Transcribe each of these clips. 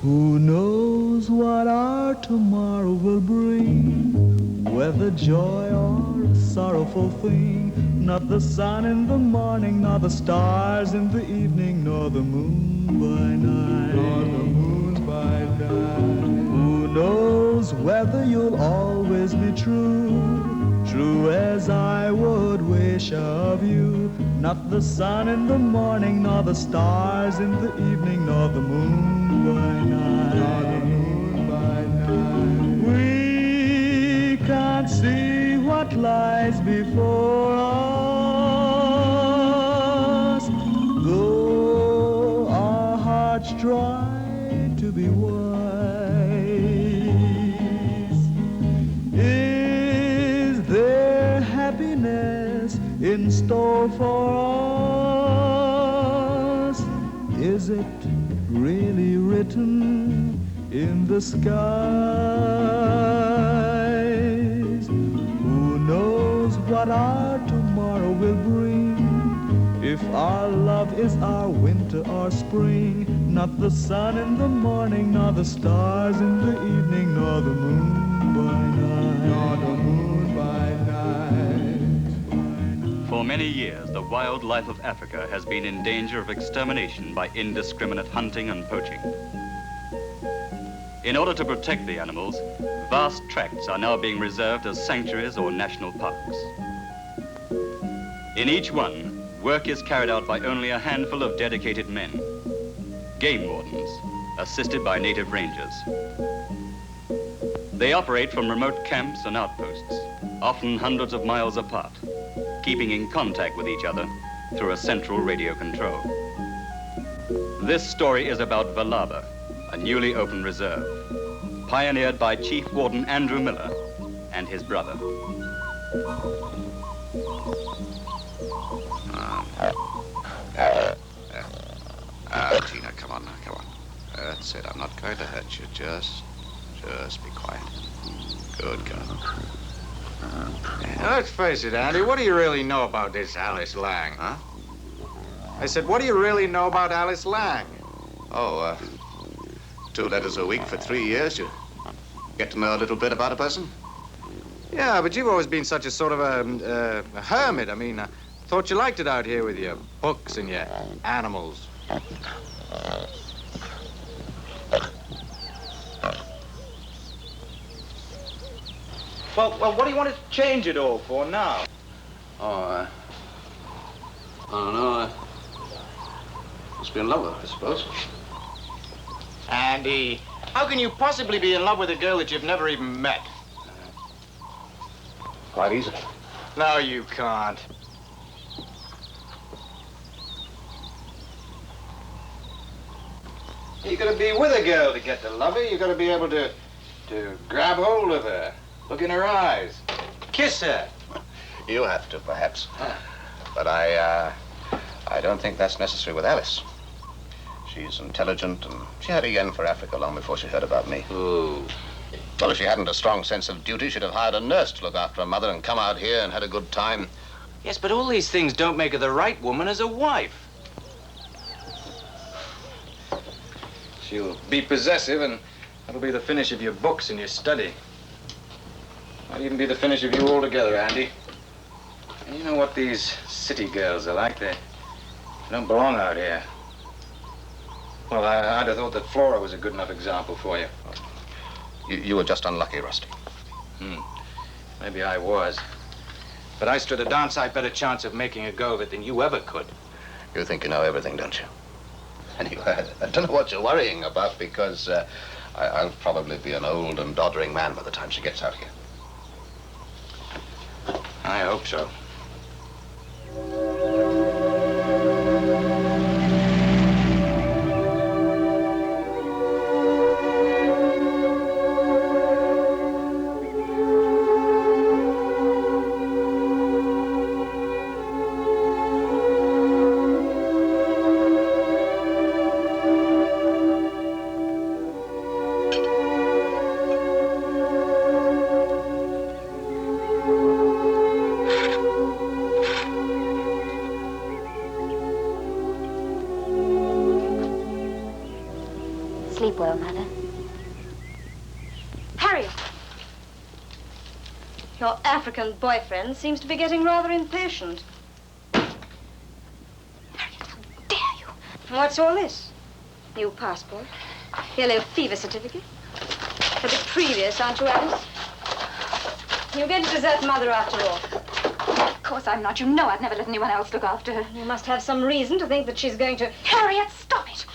Who knows what our tomorrow will bring, whether joy or a sorrowful thing. Not the sun in the morning, nor the stars in the evening, nor the moon by night. Nor the moon by night. Who knows whether you'll always be true, true as I would wish of you. Not the sun in the morning, nor the stars in the evening, nor the moon by night. Nor the moon by night. We can't see what lies before us, though our hearts try to be wise. Is there happiness in store for us? Is it really written in the skies? Who knows what our tomorrow will bring, if our love is our winter or spring. Not the sun in the morning, nor the stars in the evening, nor the moon by night. Nor the moon by night. For many years, the wild life of Africa has been in danger of extermination by indiscriminate hunting and poaching. In order to protect the animals, vast tracts are now being reserved as sanctuaries or national parks. In each one, work is carried out by only a handful of dedicated men, game wardens, assisted by native rangers. They operate from remote camps and outposts, often hundreds of miles apart, keeping in contact with each other through a central radio control. This story is about Valaba, a newly opened reserve, pioneered by Chief Warden Andrew Miller and his brother. Tina, come on now, come on. That's it, I'm not going to hurt you. Just be quiet. Good girl. Now, let's face it, Andy, what do you really know about this Alice Lang? Huh? I said, what do you really know about Alice Lang? Oh, 2 letters a week for 3 years. You get to know a little bit about a person? Yeah, but you've always been such a sort of a hermit. I mean, I thought you liked it out here with your books and your animals. Well, what do you want to change it all for now? Oh, I don't know. Must be in love with her, I suppose. Andy, how can you possibly be in love with a girl that you've never even met? Quite easy. No, you can't. You gotta be with a girl to get to love her. You gotta be able to grab hold of her, look in her eyes, kiss her. You have to, perhaps. But I don't think that's necessary with Alice. She's intelligent, and she had a yen for Africa long before she heard about me. Ooh. Well, if she hadn't a strong sense of duty, she'd have hired a nurse to look after her mother and come out here and had a good time. Yes, but all these things don't make her the right woman as a wife. She'll be possessive, and that'll be the finish of your books and your study. Might even be the finish of you altogether, Andy. And you know what these city girls are like? They don't belong out here. Well, I'd have thought that Flora was a good enough example for you. You were just unlucky, Rusty. Maybe I was. But I stood a darn sight better chance of making a go of it than you ever could. You think you know everything, don't you? Anyway, I don't know what you're worrying about, because I'll probably be an old and doddering man by the time she gets out here. I hope so. Sleep well, Mother. Harriet! Your African boyfriend seems to be getting rather impatient. Harriet, how dare you? What's all this? New passport? Yellow fever certificate? A bit previous, aren't you, Alice? You're going to desert Mother after all. Of course I'm not. You know I'd never let anyone else look after her. You must have some reason to think that she's going to... Harriet, stop it!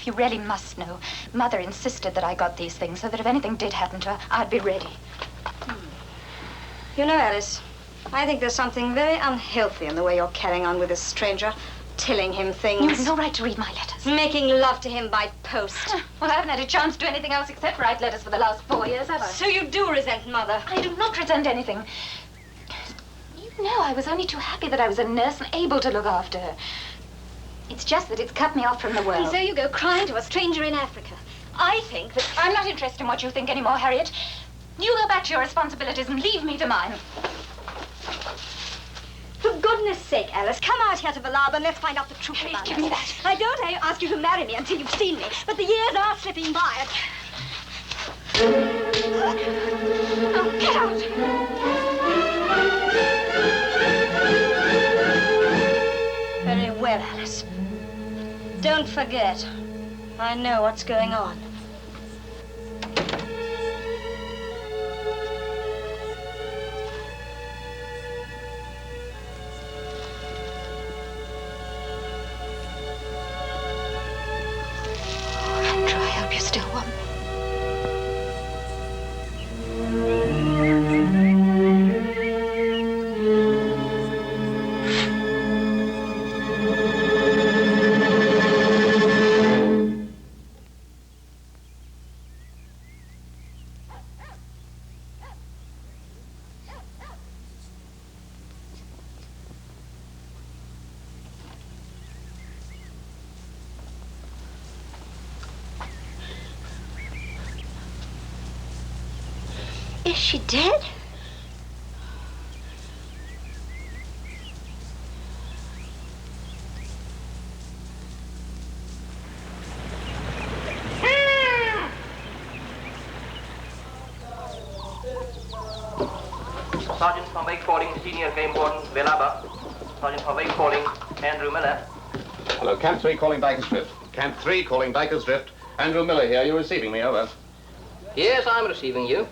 You really must know. Mother insisted that I got these things so that if anything did happen to her, I'd be ready. You know, Alice, I think there's something very unhealthy in the way you're carrying on with this stranger, telling him things. You have no right to read my letters. Making love to him by post. Well, I haven't had a chance to do anything else except write letters for the last 4 years, have I? So you do resent Mother? I do not resent anything. You know, I was only too happy that I was a nurse and able to look after her. It's just that it's cut me off from the world. And so you go crying to a stranger in Africa. I think that... I'm not interested in what you think anymore, Harriet. You go back to your responsibilities and leave me to mine. For goodness sake, Alice, come out here to Valaba and let's find out the truth Harriet, about give us. me that. I don't ask you to marry me until you've seen me, but the years are slipping by. Oh, get out! Very well, Alice. Don't forget, I know what's going on. Andrew, I hope you still want me. Is she dead? Sergeant Conway calling Senior Game Warden Velaba. Sergeant Conway calling Andrew Miller. Hello, Camp 3 calling Baker's Drift. Camp 3 calling Baker's Drift. Andrew Miller here. You receiving me? Over. Yes, I'm receiving you.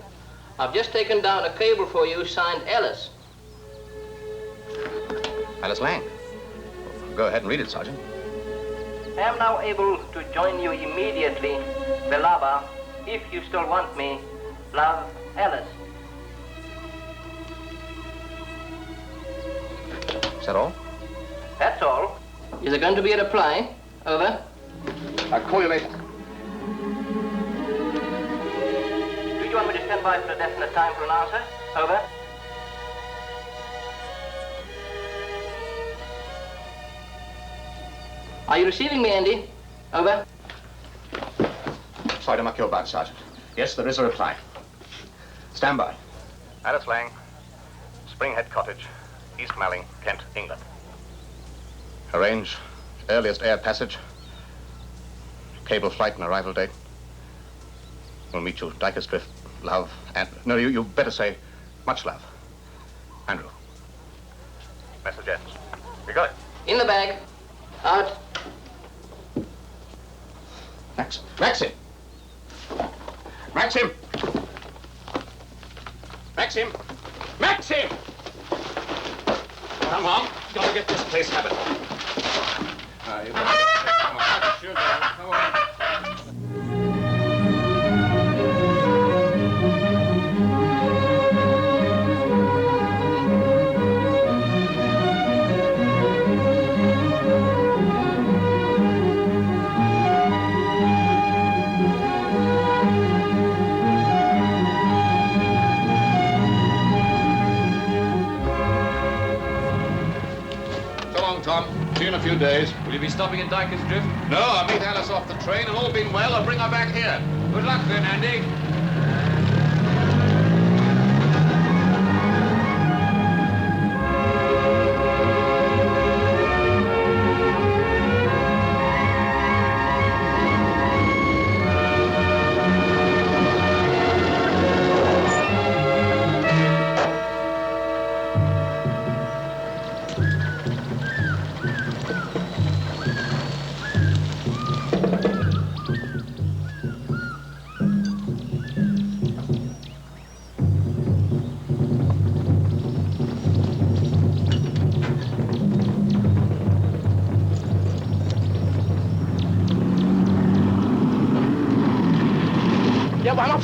I've just taken down a cable for you signed Alice. Alice Lang. Go ahead and read it, Sergeant. I am now able to join you immediately, Velaba. If you still want me, love, Alice. Is that all? That's all. Is there going to be a reply? Over. I'll call you later. Do you want me to stand by for a definite time for an answer? Over. Are you receiving me, Andy? Over. Sorry to muck your boat, Sergeant. Yes, there is a reply. Stand by. Alice Lang, Springhead Cottage, East Malling, Kent, England. Arrange earliest air passage, cable flight and arrival date. We'll meet you, Dyker's Drift, love, and... No, you better say much love. Andrew. Message ends. You got it? In the bag. Out. Maxim. Maxim! Maxim! Maxim! Maxim! Come on, gotta get this place habit. You better come on, sure, come on. Tom. See you in a few days. Will you be stopping at Dyker's Drift? No, I'll meet Alice off the train, and all being well, I'll bring her back here. Good luck then, Andy.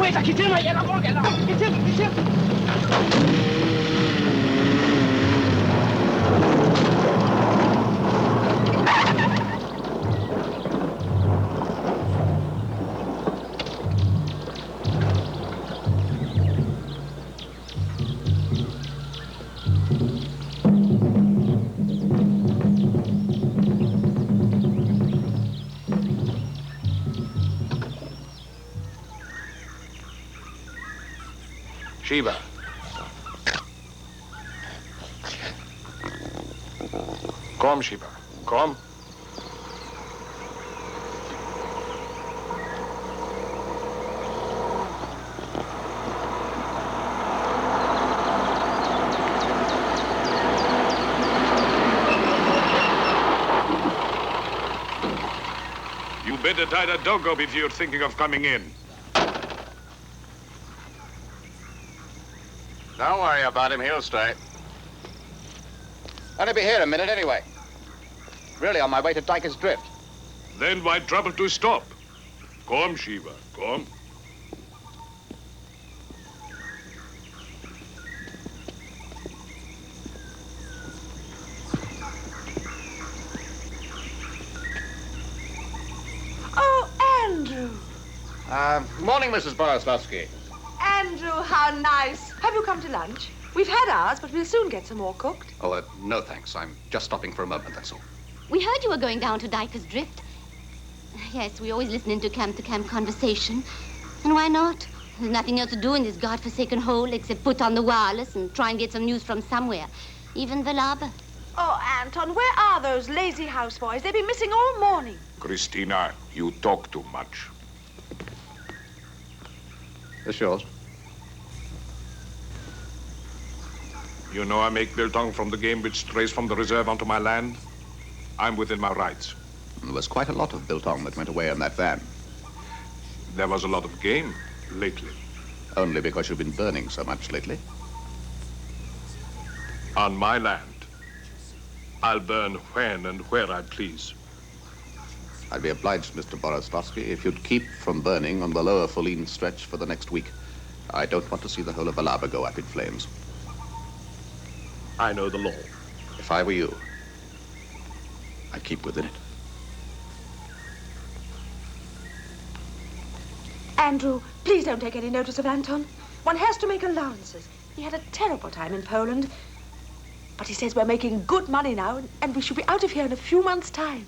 pues, aquí tiene ahí la boca, aquí tiene. Sheba. Come, Sheba. Come. You better tie that dog up if you're thinking of coming in. Don't worry about him, he'll stay. Only be here a minute anyway. Really on my way to Dyker's Drift. Then why trouble to stop? Come, Sheba, come. Oh, Andrew. Morning, Mrs. Boroslavsky. Andrew, how nice. Have you come to lunch? We've had ours, but we'll soon get some more cooked. Oh, no thanks. I'm just stopping for a moment, that's all. We heard you were going down to Dyker's Drift. Yes, we always listen into camp-to-camp conversation. And why not? There's nothing else to do in this godforsaken hole except put on the wireless and try and get some news from somewhere. Even Valaba. Oh, Anton, where are those lazy houseboys? They've been missing all morning. Christina, you talk too much. This yours? You know I make biltong from the game which strays from the reserve onto my land. I'm within my rights. There was quite a lot of biltong that went away in that van. There was a lot of game lately. Only because you've been burning so much lately. On my land, I'll burn when and where I please. I'd be obliged, Mr. Boroslavsky, if you'd keep from burning on the lower Foline stretch for the next week. I don't want to see the whole of Valaba go up in flames. I know the law. If I were you, I'd keep within it. Andrew, please don't take any notice of Anton. One has to make allowances. He had a terrible time in Poland. But he says we're making good money now, and we should be out of here in a few months' time.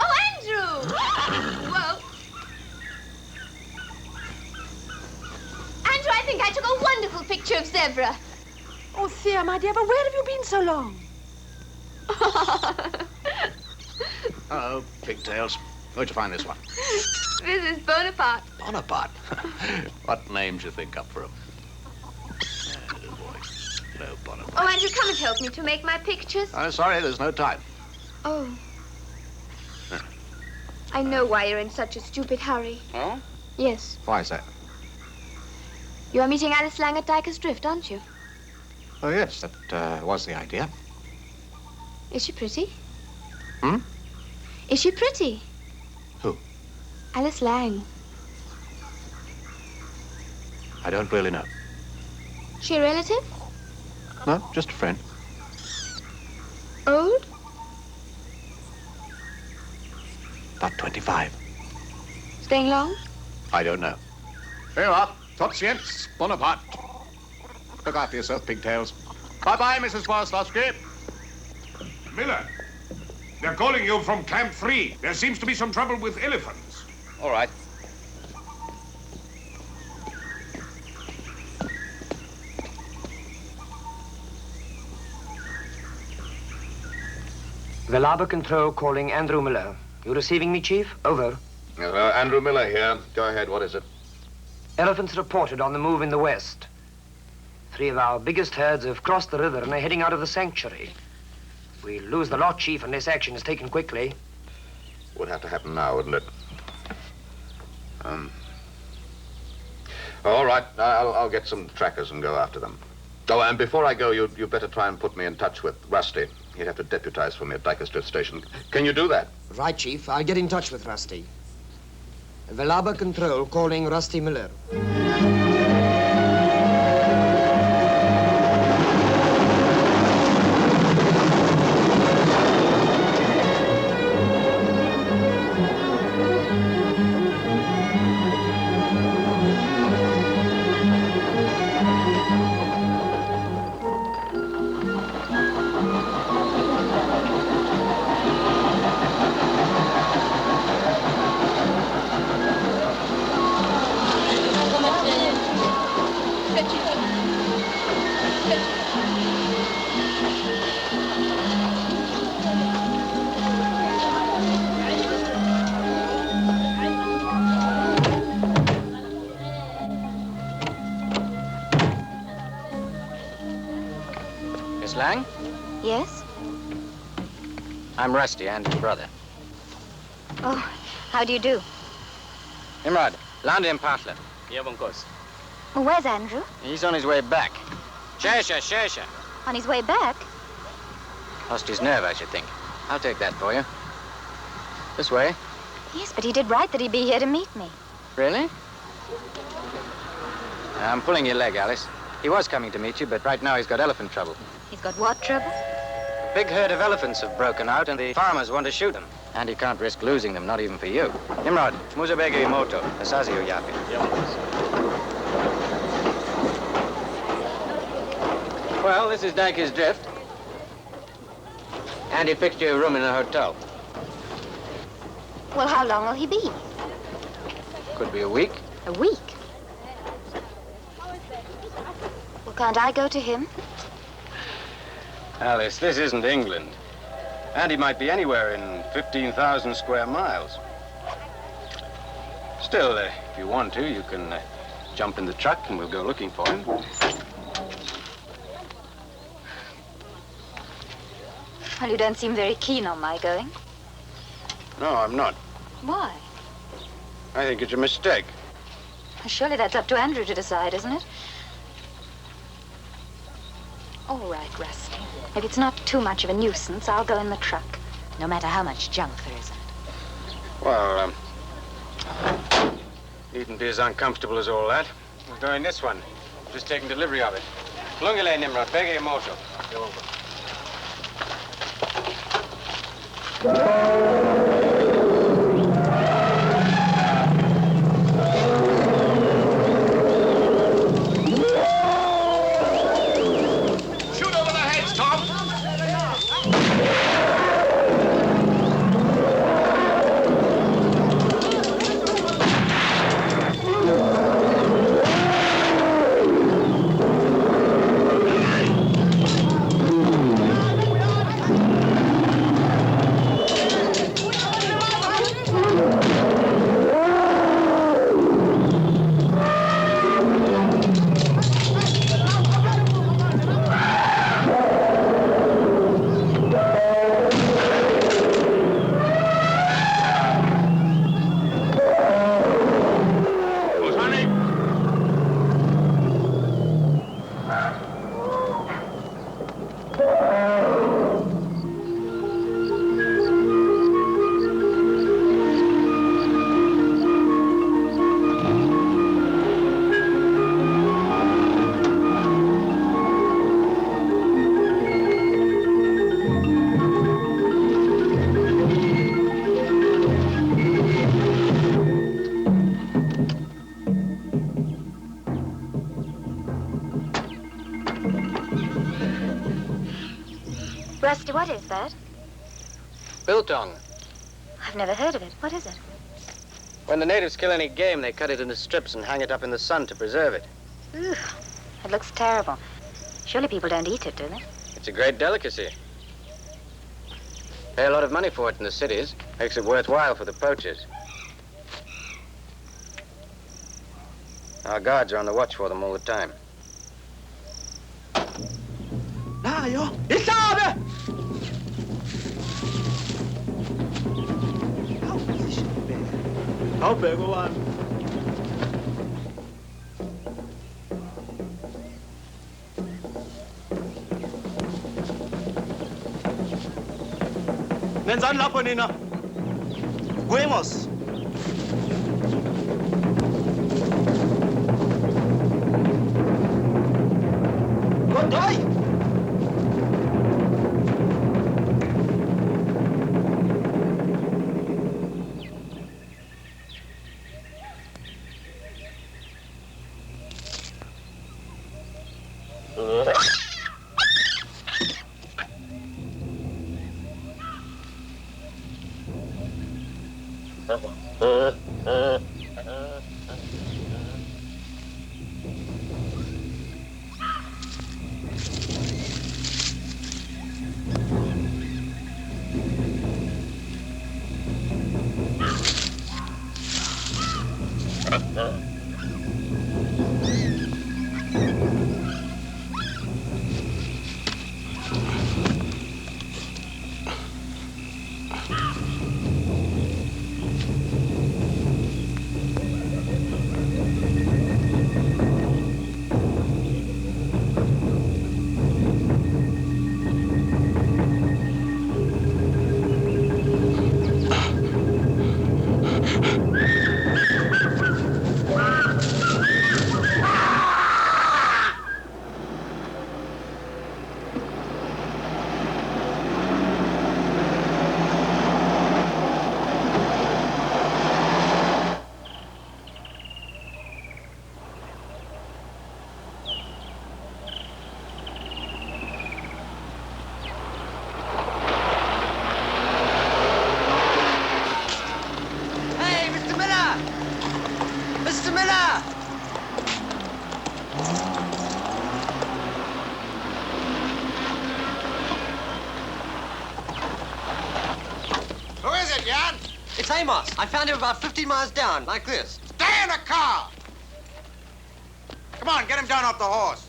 Oh, Andrew! Whoa. Andrew, I think I took a wonderful picture of Zebra. Oh, Thea, my dear, but where have you been so long? Hello, pigtails. Where'd you find this one? This is Bonaparte. Bonaparte. What names you think up for him? Oh, boy. No, Bonaparte. Oh, Andrew, come and help me to make my pictures. I'm sorry, there's no time. Oh. I know why you're in such a stupid hurry. Oh? Yes. Why is that? You're meeting Alice Lang at Dyker's Drift, aren't you? Oh, yes, that was the idea. Is she pretty? Hmm? Is she pretty? Who? Alice Lang. I don't really know. She a relative? No, just a friend. Old? About 25. Staying long? I don't know. Here you are. Tot ziens, Bonaparte. Look after yourself, pigtails. Bye-bye, Mrs. Boroslavsky. Miller, they're calling you from Camp 3. There seems to be some trouble with elephants. All right. Valaba Control calling Andrew Miller. You receiving me, Chief? Over. Andrew Miller here. Go ahead, what is it? Elephants reported on the move in the west. 3 of our biggest herds have crossed the river and are heading out of the sanctuary. We'll lose the lot, Chief, unless action is taken quickly. Would have to happen now, wouldn't it? All right, I'll get some trackers and go after them. Oh, and before I go, you'd better try and put me in touch with Rusty. He'd have to deputize for me at Dykers Drift Station. Can you do that? Right, Chief. I'll get in touch with Rusty. Velaba Control calling Rusty Miller. Miss Lang? Yes? I'm Rusty, Andy's brother. Oh, how do you do? Imrad, land in Patla. Yeah, of course. Well, where's Andrew? He's on his way back. Shesha. On his way back? Lost his nerve, I should think. I'll take that for you. This way. Yes, but he did write that he'd be here to meet me. Really? I'm pulling your leg, Alice. He was coming to meet you, but right now he's got elephant trouble. He's got what trouble? A big herd of elephants have broken out, and the farmers want to shoot them. And he can't risk losing them, not even for you. Imrad, Muzabege Imoto, Asazio Yapi. Well, this is Dykers Drift. And he fixed you a room in a hotel. Well, how long will he be? Could be a week. A week? Well, can't I go to him? Alice, this isn't England. And he might be anywhere in 15,000 square miles. Still, if you want to, you can jump in the truck and we'll go looking for him. Well, you don't seem very keen on my going. No, I'm not. Why? I think it's a mistake. Surely that's up to Andrew to decide, isn't it? All right, Rusty. If it's not too much of a nuisance, I'll go in the truck, no matter how much junk there is in it. Well, needn't be as uncomfortable as all that. We're going this one. Just taking delivery of it. Lungile Nimrod, Bege Moto. Go over. Rusty, what is that? Biltong. I've never heard of it. What is it? When the natives kill any game, they cut it into strips and hang it up in the sun to preserve it. Ugh, it looks terrible. Surely people don't eat it, do they? It's a great delicacy. Pay a lot of money for it in the cities. Makes it worthwhile for the poachers. Our guards are on the watch for them all the time. Najo, isabe! How big one? Nenzani lapho nina? Fuimos. Goodbye. It's Amos. I found him about 15 miles down, like this. Stay in the car! Come on, get him down off the horse.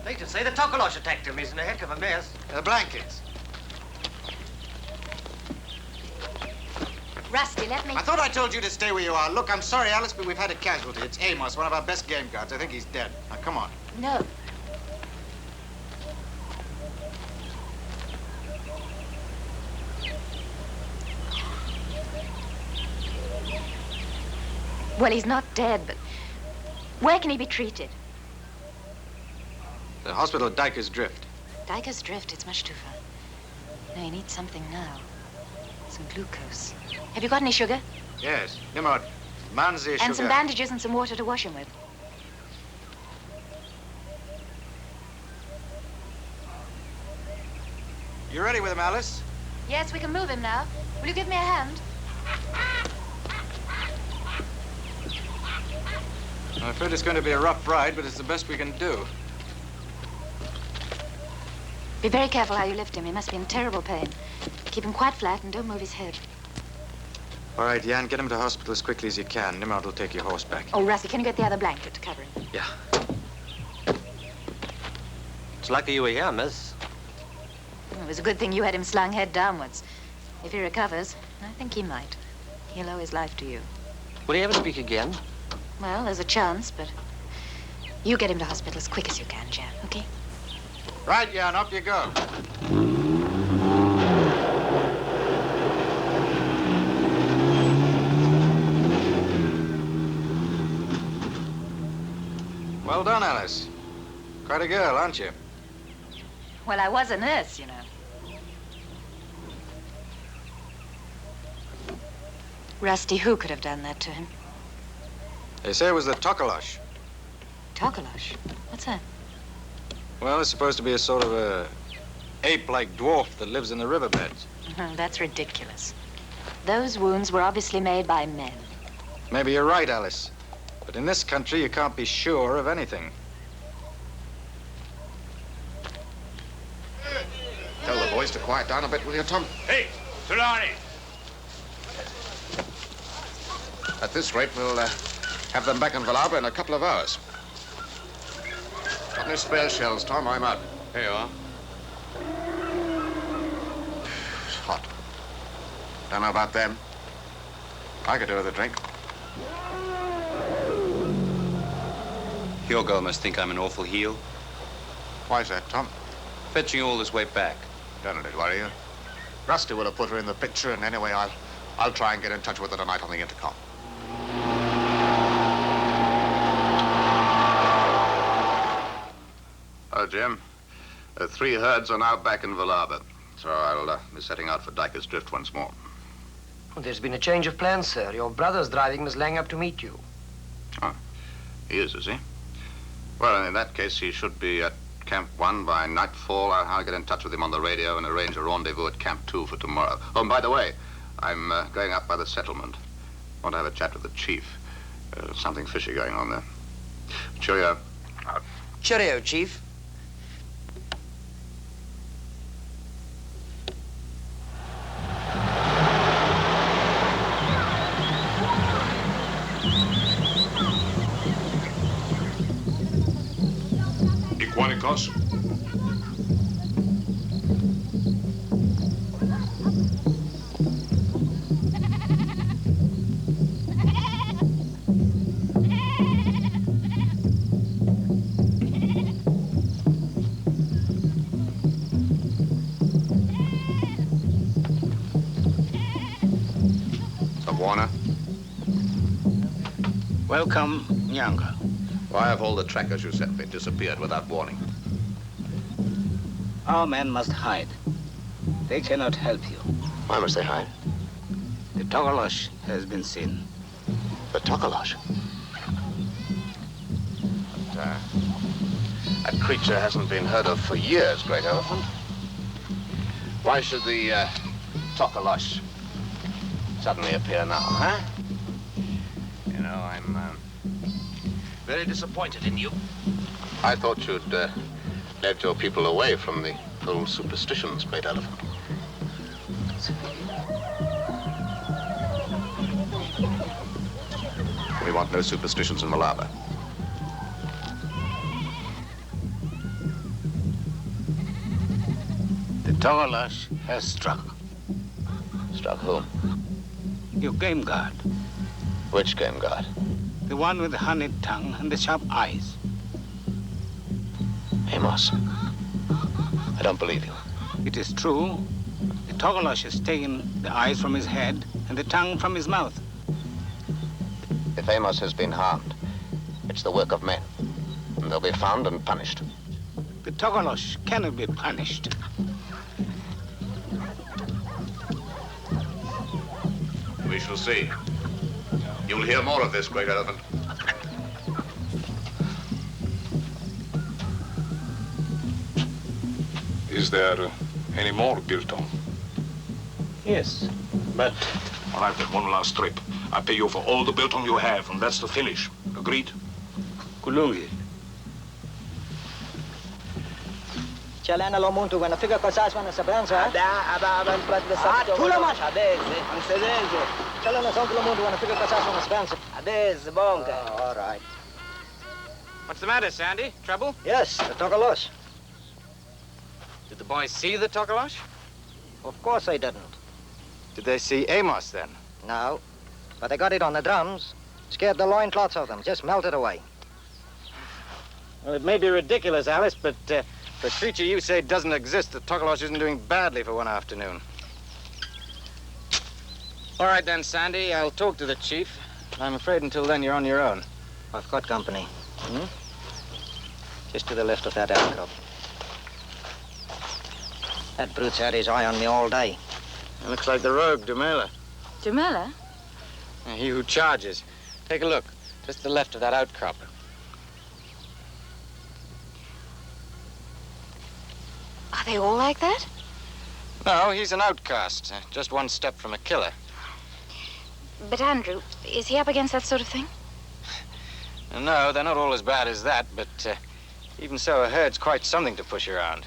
They just say the Tokolosh attacked him. He's in a heck of a mess. The blankets. Rusty, let me... I thought I told you to stay where you are. Look, I'm sorry, Alice, but we've had a casualty. It's Amos, one of our best game guards. I think he's dead. Now, come on. No. Well, he's not dead, but where can he be treated? The hospital at Dyker's Drift. Dyker's Drift, it's much too far. No, he needs something now. Some glucose. Have you got any sugar? Yes. Nimrod, man's sugar. And some bandages and some water to wash him with. You ready with him, Alice? Yes, we can move him now. Will you give me a hand? I'm afraid it's going to be a rough ride, but it's the best we can do. Be very careful how you lift him. He must be in terrible pain. Keep him quite flat and don't move his head. All right, Jan, get him to hospital as quickly as you can. Nimrod will take your horse back. Oh, Rusty, can you get the other blanket to cover him? Yeah. It's lucky you were here, miss. It was a good thing you had him slung head downwards. If he recovers, I think he might. He'll owe his life to you. Will he ever speak again? Well, there's a chance, but you get him to hospital as quick as you can, Jan, okay? Right, Jan, up you go. Well done, Alice. Quite a girl, aren't you? Well, I was a nurse, you know. Rusty, who could have done that to him? They say it was the Tokolosh. Tokolosh? What's that? Well, it's supposed to be a sort of a ape-like dwarf that lives in the riverbeds. That's ridiculous. Those wounds were obviously made by men. Maybe you're right, Alice. But in this country, you can't be sure of anything. Tell the boys to quiet down a bit, will you, Tom? Hey, Tulani! At this rate, we'll have them back in Valabra in a couple of hours. Got any spare shells, Tom? I'm out. Here you are. It's hot. Don't know about them. I could do with a drink. Your girl must think I'm an awful heel. Why's that, Tom? fetching you all this way back? Don't let it worry you. Rusty would have put her in the picture, and anyway, I'll try and get in touch with her tonight on the intercom. Oh, Jim. 3 herds are now back in Valaba, so I'll be setting out for Dyker's Drift once more. Well, there's been a change of plans, sir. Your brother's driving Miss Lang up to meet you. Oh, he is he? Well, in that case, he should be at Camp 1 by nightfall. I'll get in touch with him on the radio and arrange a rendezvous at Camp 2 for tomorrow. Oh, and by the way, I'm going up by the settlement. I want to have a chat with the chief. Something fishy going on there. Cheerio. Cheerio, Chief. Iguanicos. Warner. Welcome, Nyanga. Why have all the trackers you sent me disappeared without warning? Our men must hide. They cannot help you. Why must they hide? The Togolosh has been seen. The Togolosh? But, that creature hasn't been heard of for years, Great Elephant. Why should the Togolosh suddenly appear now, huh? You know, I'm very disappointed in you. I thought you'd led your people away from the old superstitions, Great Elephant. We want no superstitions in Malaba. The Togolosh has struck. Struck whom? Your game guard. Which game guard? The one with the honeyed tongue and the sharp eyes. Amos. I don't believe you. It is true. The Togolosh has taken the eyes from his head and the tongue from his mouth. If Amos has been harmed, it's the work of men. And they'll be found and punished. The Togolosh cannot be punished. We shall see. You'll hear more of this, Great Elephant. Is there any more biltong? Yes, but... All right, then, one last trip. I pay you for all the biltong you have, and that's the finish. Agreed? Kulungi. Chalena lo muntu when fica coisas when se branca. Ada plat de sa. Tula mas adez. Ansedenzo. Chalena son lo muntu when fica coisas when se branca. Adez bonga. All right. What's the matter, Sandy? Trouble? Yes, the Togolosh. Did the boys see the Togolosh? Of course they didn't. Did they see Amos, then? No, but they got it on the drums. Scared the loincloths of them, just melted away. Well, it may be ridiculous, Alice, but the creature you say doesn't exist, the Togolosh isn't doing badly for one afternoon. All right, then, Sandy, I'll talk to the chief. I'm afraid until then you're on your own. I've got company. Just to the left of that outcrop. That brute's had his eye on me all day. It looks like the rogue, Dumela. Dumela? He who charges. Take a look, just to the left of that outcrop. Are they all like that? No, he's an outcast, just one step from a killer. But Andrew, is he up against that sort of thing? No, they're not all as bad as that, but even so, a herd's quite something to push around.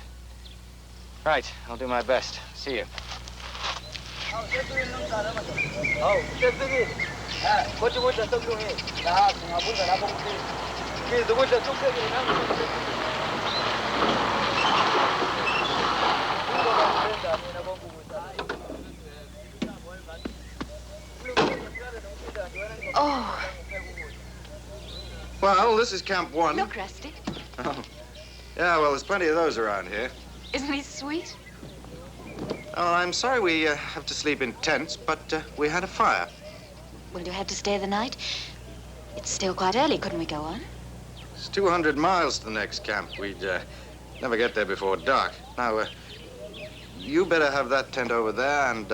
Right, I'll do my best. See you. Oh. Well, this is Camp 1. Look, Rusty. Oh. Yeah, well, there's plenty of those around here. Isn't he sweet? Oh, I'm sorry we have to sleep in tents, but we had a fire. Well, you had to stay the night? It's still quite early. Couldn't we go on? It's 200 miles to the next camp. We'd never get there before dark. Now, you better have that tent over there, and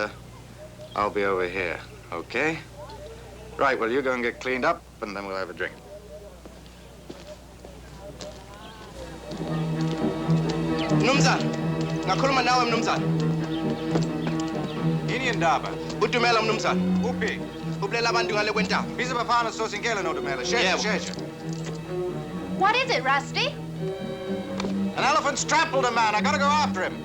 I'll be over here, okay? Right, well, you go and get cleaned up, and then we'll have a drink. Mnumzane, ngakhuluma nawe mnumzane. Yini indaba? uDumela mnumzane. Uphi? Ubulela abantu ngale kwentaba. Biza bafana sosinkela no Dumela. Shesha. What is it, Rusty? An elephant's trampled a man. I gotta go after him.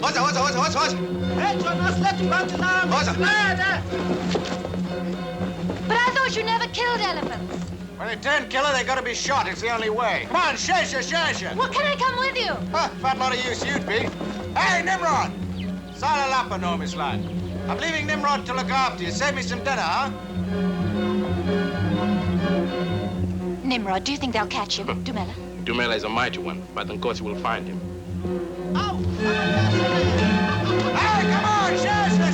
What's? Hey, Jonas, let's run to them. But I thought you never killed elephants. When they turn killer, they gotta be shot. It's the only way. Come on, Shesha. Well, can I come with you? Fat lot of use you'd be. Hey, Nimrod! Sala Lapa, no, Miss Lad. I'm leaving Nimrod to look after you. Save me some dinner, huh? Nimrod, do you think they'll catch him, Dumela? Dumela is a mighty one, but of course you will find him. Oh! Hey, come on, Shesha!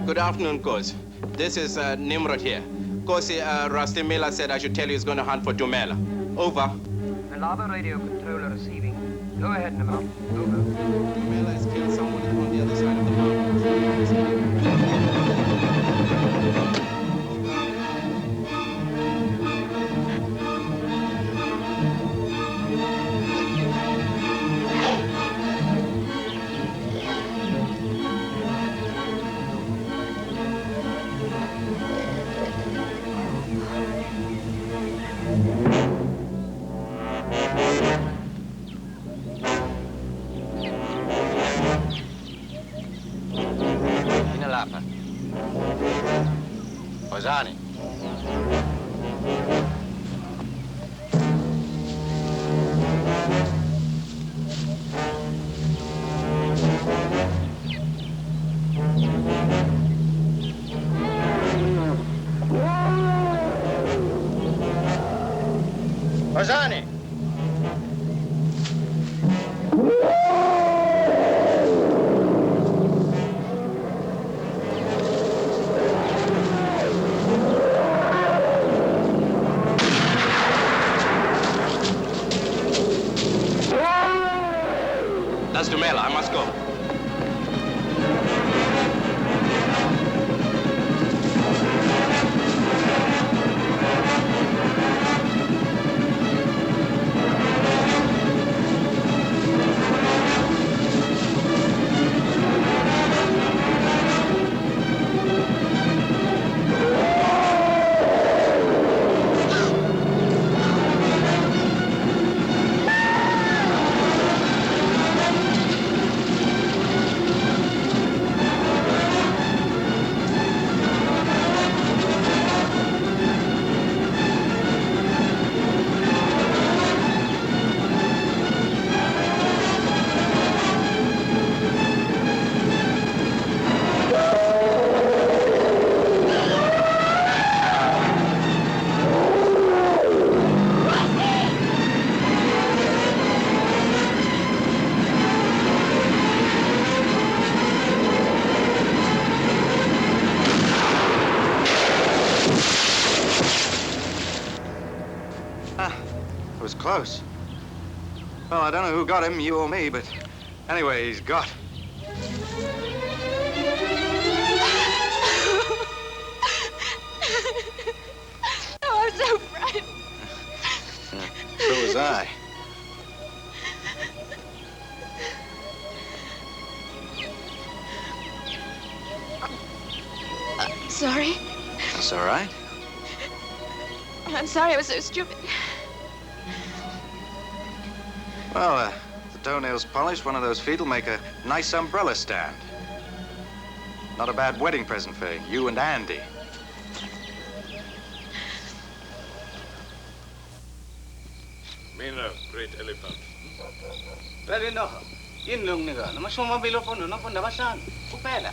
Good afternoon, Kosi. This is Nimrod here. Kosi, Rusty Miller said I should tell you he's going to hunt for Dumela. Over. The lava radio controller receiving. Go ahead, Nimrod. Over. Dumela has killed someone on the other side of the mountain. Ozani. Ozani. That's Dumela. I must go. It was close. Well, I don't know who got him, you or me, but anyway, he's got. Oh, I'm so frightened. So was I. Sorry. That's all right. I'm sorry I was so stupid. Well, the toenails polished, one of those feet will make a nice umbrella stand. Not a bad wedding present for you and Andy. Mina, great elephant. Pwede no. Yun lang niga. Naman sumabilo po no. Napunta ba saan? Kupela.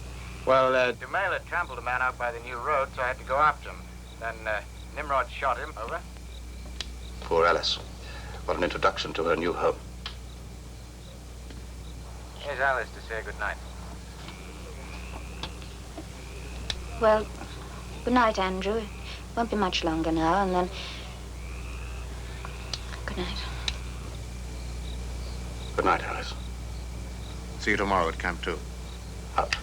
Well, Dumela trampled a man out by the new road, so I had to go after him. Then Nimrod shot him. Over. Poor Alice. What an introduction to her new home. Here's Alice to say goodnight. Well, good night, Andrew. It won't be much longer now, and then... Good night. Good night, Alice. See you tomorrow at Camp 2. Out.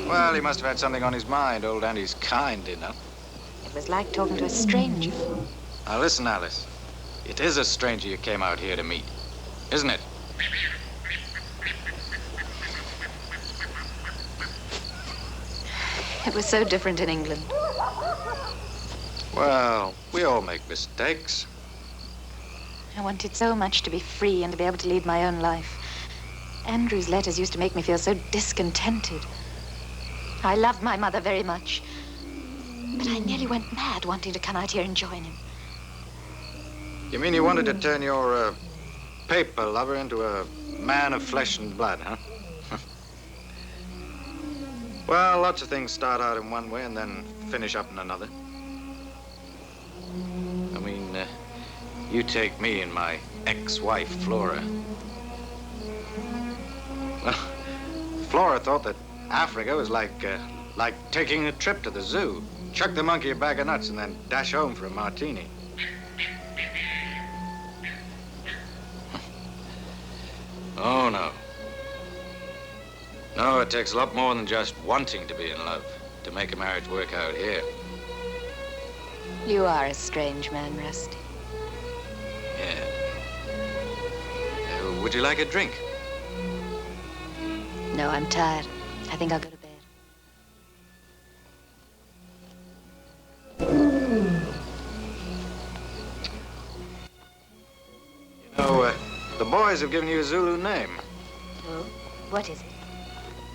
Well, he must have had something on his mind. Old Andy's kind enough. It was like talking to a stranger. Now listen, Alice. It is a stranger you came out here to meet, isn't it? It was so different in England. Well, we all make mistakes. I wanted so much to be free and to be able to lead my own life. Andrew's letters used to make me feel so discontented. I loved my mother very much, but I nearly went mad wanting to come out here and join him. You mean you wanted to turn your paper lover into a man of flesh and blood, huh? Well, lots of things start out in one way and then finish up in another. I mean, you take me and my ex-wife, Flora. Well, Flora thought that Africa was like taking a trip to the zoo. Chuck the monkey a bag of nuts and then dash home for a martini. Oh, no. No, it takes a lot more than just wanting to be in love to make a marriage work out here. You are a strange man, Rusty. Yeah. Would you like a drink? No, I'm tired. I think I'll go to bed. You know, the boys have given you a Zulu name. Oh, what is it?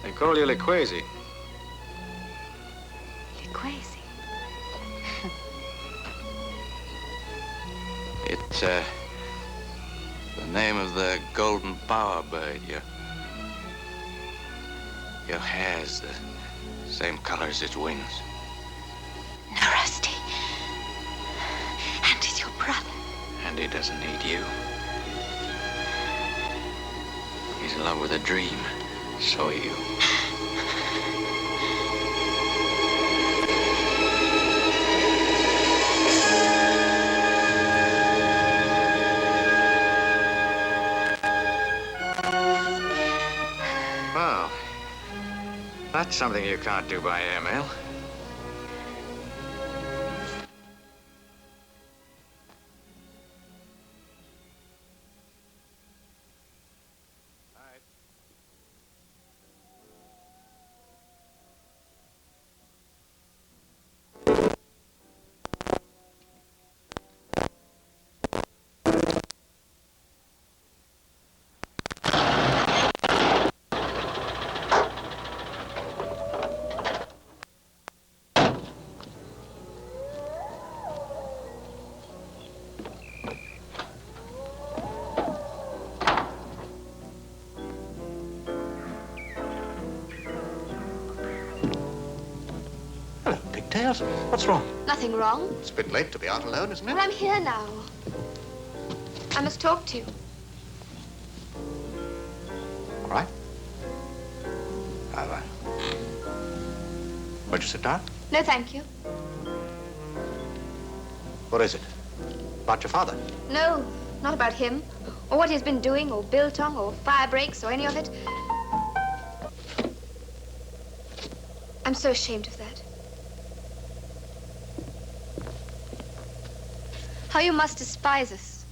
They call you Likwezi. Likwezi? It's the name of the golden bowerbird. Your hair's the same color as its wings. No, Rusty. Andy's your brother. Andy doesn't need you. He's in love with a dream. So are you. Well, that's something you can't do by airmail. Tails, what's wrong? Nothing wrong. It's a bit late to be out alone, isn't it? Well, I'm here now. I must talk to you. All right. Won't you sit down? No, thank you. What is it? About your father? No, not about him, or what he's been doing, or biltong, or fire breaks, or any of it. I'm so ashamed of that. How you must despise us.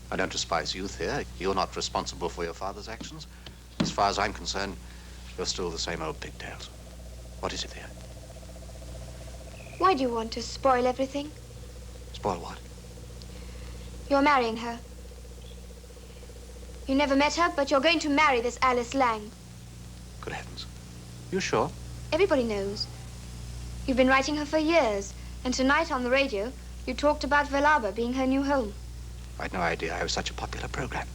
I don't despise youth here. You're not responsible for your father's actions. As far as I'm concerned, you're still the same old pigtails. What is it there? Why do you want to spoil everything? Spoil what? You're marrying her. You never met her, but you're going to marry this Alice Lang. Good heavens. You sure? Everybody knows. You've been writing her for years, and tonight on the radio, you talked about Valaba being her new home. I had no idea I was such a popular program.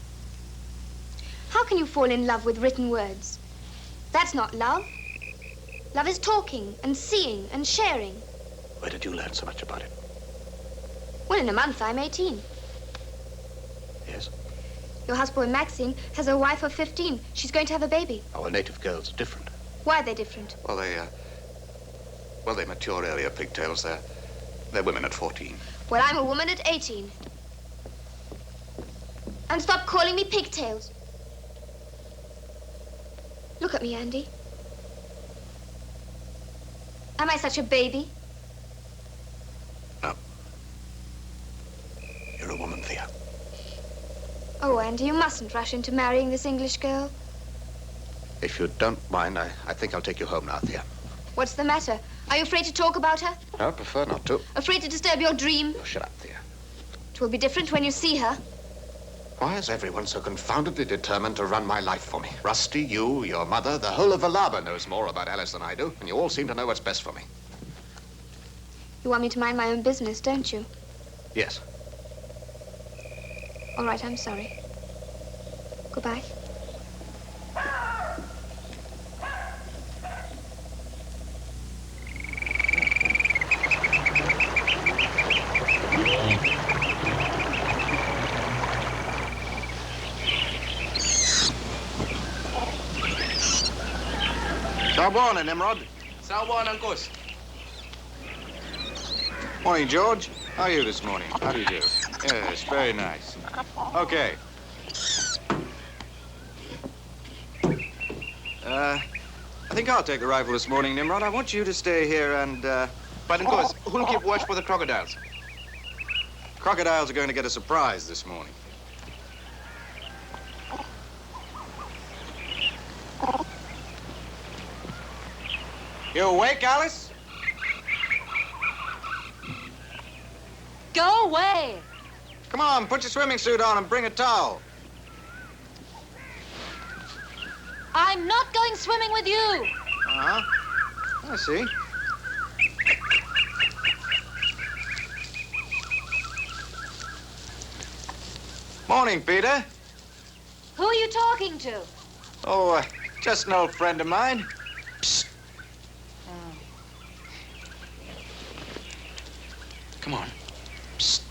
How can you fall in love with written words? That's not love. Love is talking and seeing and sharing. Where did you learn so much about it? Well, in a month, I'm 18. Yes? Your houseboy, Maxine, has a wife of 15. She's going to have a baby. Our native girls are different. Why are they different? Well, they mature earlier, pigtails. They're women at 14. Well, I'm a woman at 18. And stop calling me pigtails. Look at me, Andy. Am I such a baby? No. You're a woman, Thea. Oh, Andy, you mustn't rush into marrying this English girl. If you don't mind, I think I'll take you home now, Thea. What's the matter? Are you afraid to talk about her? No, I prefer not to. Afraid to disturb your dream? Oh, shut up, Thea. It will be different when you see her. Why is everyone so confoundedly determined to run my life for me? Rusty, you, your mother, the whole of Valaba knows more about Alice than I do, and you all seem to know what's best for me. You want me to mind my own business, don't you? Yes. All right, I'm sorry. Goodbye. Sawubona, Nimrod. Sawubona, Nkosi. Morning, George. How are you this morning? How do you do? Yes, very nice. Okay. I think I'll take the rifle this morning, Nimrod. I want you to stay here and, But, Nkosi, who'll keep watch for the crocodiles? Crocodiles are going to get a surprise this morning. You awake, Alice? Go away. Come on, put your swimming suit on and bring a towel. I'm not going swimming with you. Uh-huh. I see. Morning, Peter. Who are you talking to? Oh, just an old friend of mine. Psst. Come on. Psst.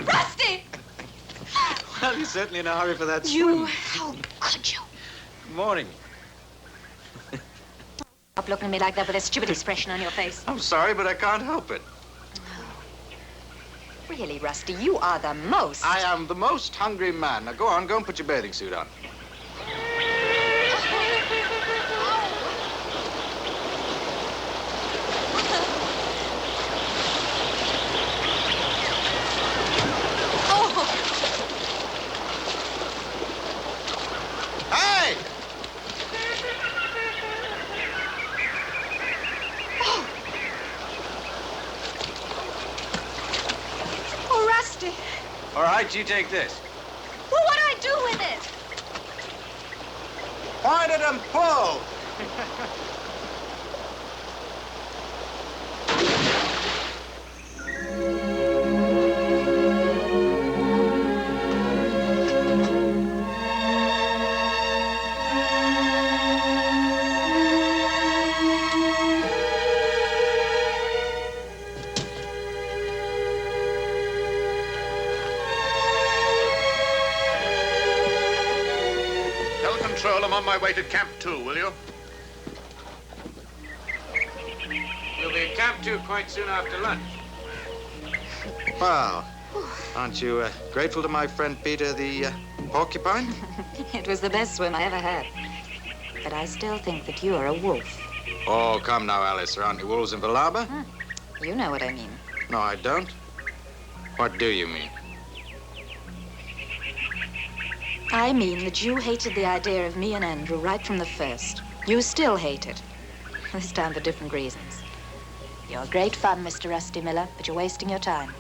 Rusty! Well, you're certainly in a hurry for that swim. You, how could you? Morning. Stop looking at me like that with a stupid expression on your face. I'm sorry, but I can't help it. Really, Rusty, you are the most. I am the most hungry man. Now, go on, go and put your bathing suit on. Hey! Oh, Rusty. All right, you take this. Well, what do I do with it? Point it and pull. Control, I'm on my way to Camp 2, will you? We'll be at Camp 2 quite soon after lunch. Wow. Aren't you grateful to my friend Peter the porcupine? It was the best swim I ever had. But I still think that you are a wolf. Oh, come now, Alice. There aren't any wolves in Valaba? You know what I mean. No, I don't. What do you mean? I mean that you hated the idea of me and Andrew right from the first. You still hate it. This time for different reasons. You're great fun, Mr. Rusty Miller, but you're wasting your time.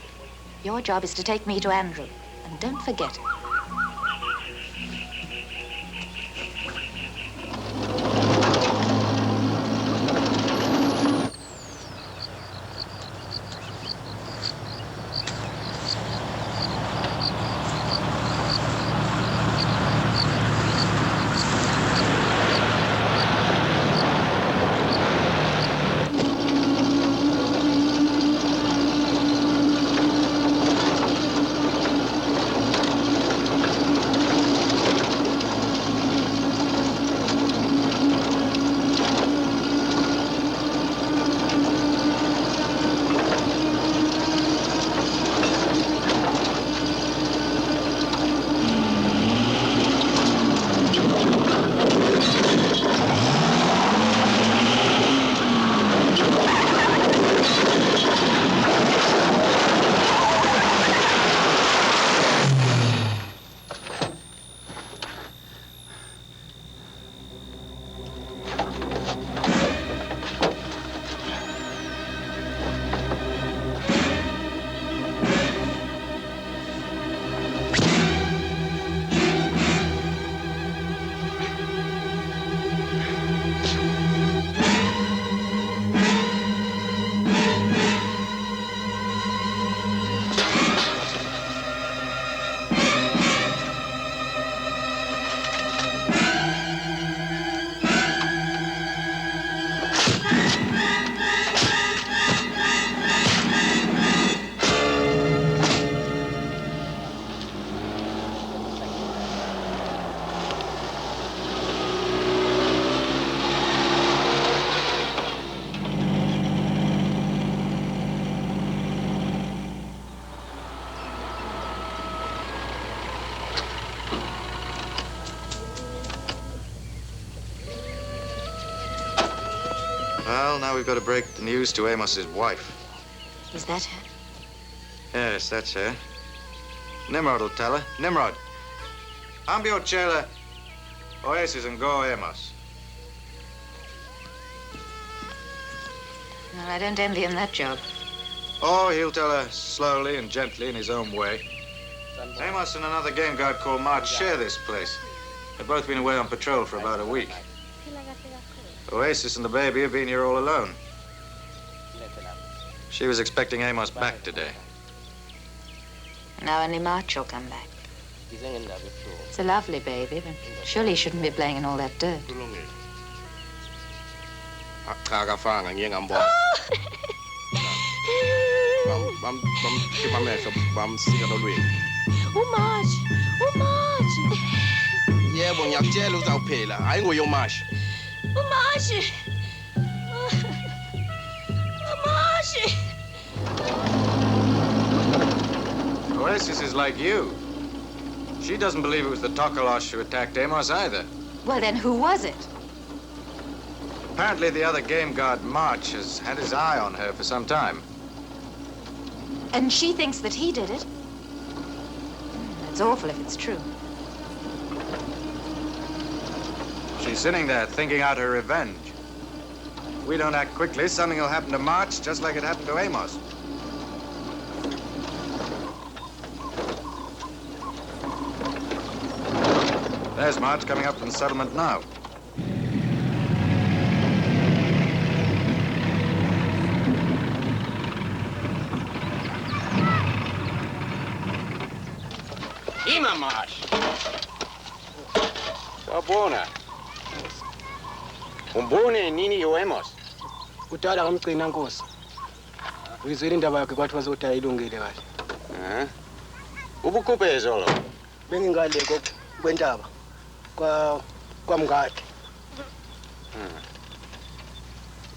Your job is to take me to Andrew. And don't forget it. Well, now we've got to break the news to Amos's wife. Is that her? Yes, that's her. Nimrod will tell her. Nimrod, ambio chela Oasis and go Amos. Well, I don't envy him that job. Oh, he'll tell her slowly and gently in his own way. Amos and another game guard called March share this place. They've both been away on patrol for about a week. Oasis and the baby have been here all alone. She was expecting Amos back today. Now only March will come back. It's a lovely baby, but surely he shouldn't be playing in all that dirt. Umash! Umash! Yebo, ngiyakutshela uzawuphela. Hayi nguye uMashi. Umash! Umash! Oasis is like you. She doesn't believe it was the Tokolosh who attacked Amos either. Well, then who was it? Apparently the other game guard, March, has had his eye on her for some time. And she thinks that he did it? That's awful if it's true. She's sitting there thinking out her revenge. If we don't act quickly, something will happen to March just like it happened to Amos. There's March coming up from the settlement now. Ima Marsh. Sawubona. Umbone nini yoEmos? Kudala ngamgcina Nkosi. Uyizwile indaba yakhe kwathi bazodala ilungile kahle. Ubukhuphe izolo. Bengingale kwentaba kwamngadi.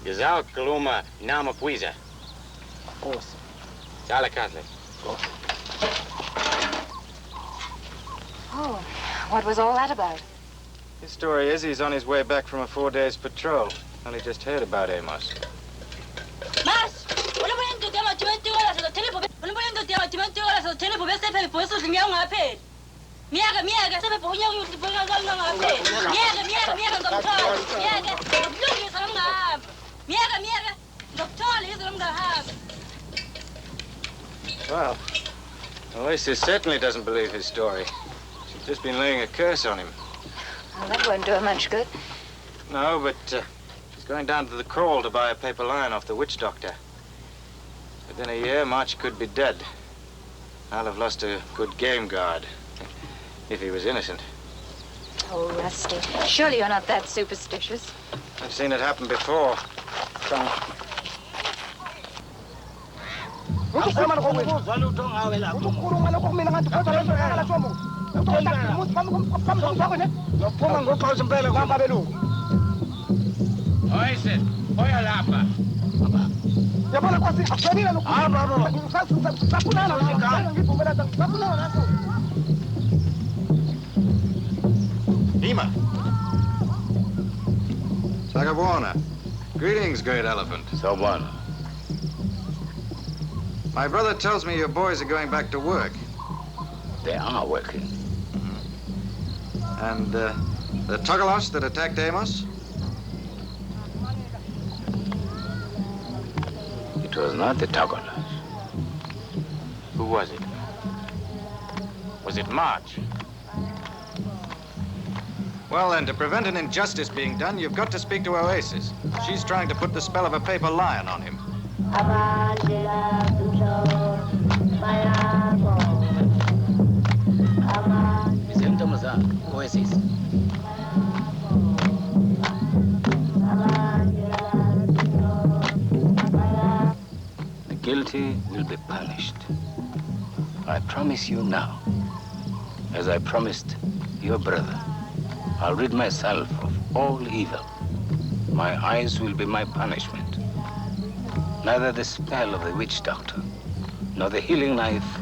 Ngizawukhuluma namaphuiza. Nkosi. Dala kahle. Oh, what was all that about? His story is he's on his way back from a 4 days patrol. Only just heard about Amos. Mas! Wala mo yung tutema wala sa telepo. Wala mo yung tutema wala sa telepo. Basta pa po so sinyaw nga pe. Miyaga sa po niya yung tipunga nga pe. Miyaga doktor. Miyaga. Look is ang nga. Miyaga. Doktor is ang nga. Well, Oasis certainly doesn't believe his story. She's just been laying a curse on him. Well, that won't do her much good. No, but she's going down to the crawl to buy a paper lion off the witch doctor. Within a year, March could be dead. I'll have lost a good game guard, if he was innocent. Oh, Rusty, surely you're not that superstitious. I've seen it happen before. Oasis, oya lapha. Yabona Nkosi, akufanele Nima. Sagabwana. Greetings, great elephant. Sawubona. My brother tells me your boys are going back to work. They are working. And the Tokolosh that attacked Amos? It was not the Tokolosh. Who was it? Was it March? Well, then, to prevent an injustice being done, you've got to speak to Oasis. She's trying to put the spell of a paper lion on him. Oasis. The guilty will be punished. I promise you now, as I promised your brother, I'll rid myself of all evil. My eyes will be my punishment. Neither the spell of the witch doctor, nor the healing knife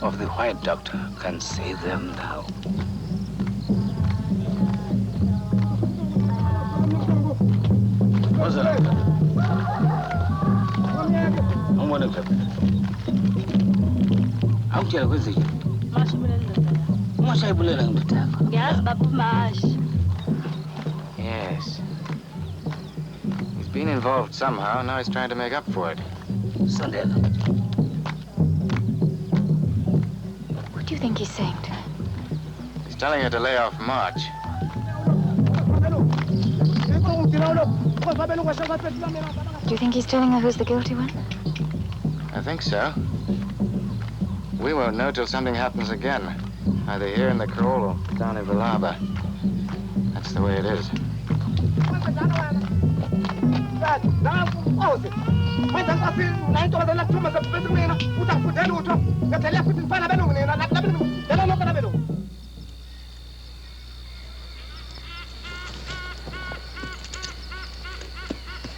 of the white doctor can save them now. What's that? Amwana kapi. Awutshela kwenzenje? Masho bulela ndoda. Ungashayibulela ndoda yakho. Ngiyazi baba uMasho. Yes. He's been involved somehow, now he's trying to make up for it. Sondela. What do you think he's saying to her? He's telling her to lay off March. Do you think he's telling her who's the guilty one? I think so. We won't know till something happens again, either here in the crawl or down in Vilaba. That's the way it is.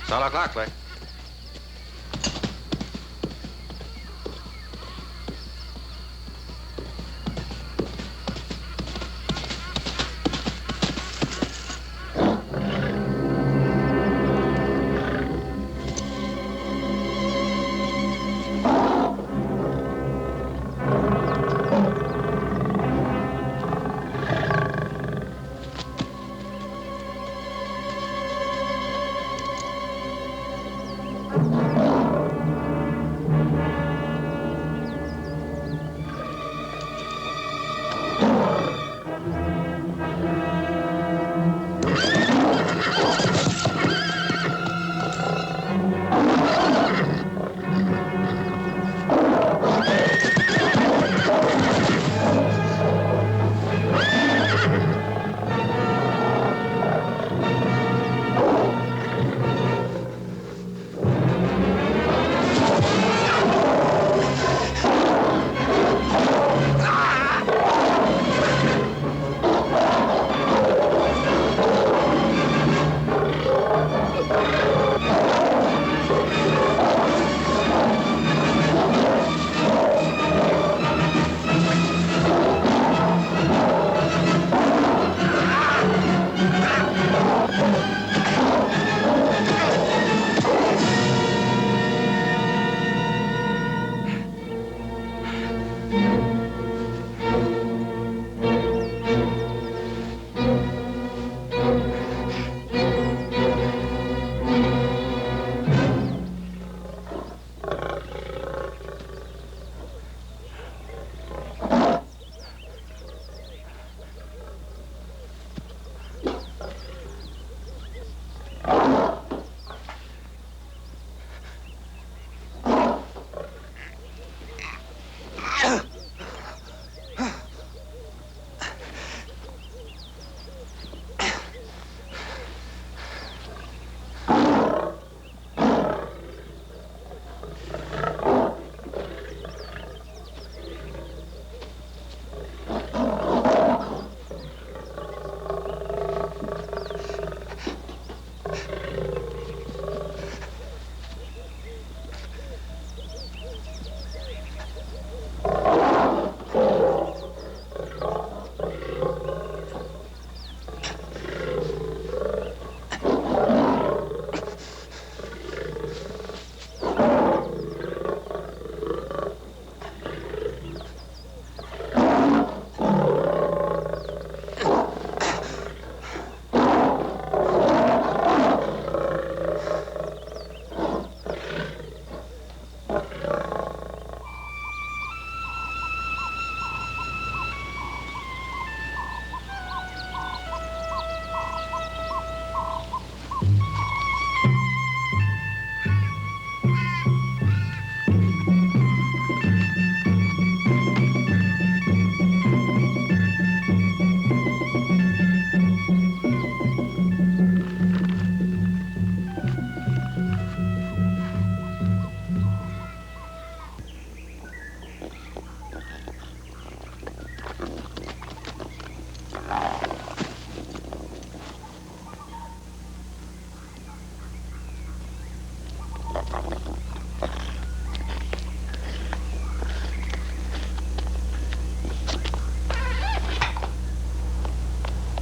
It's all o'clock, Clay.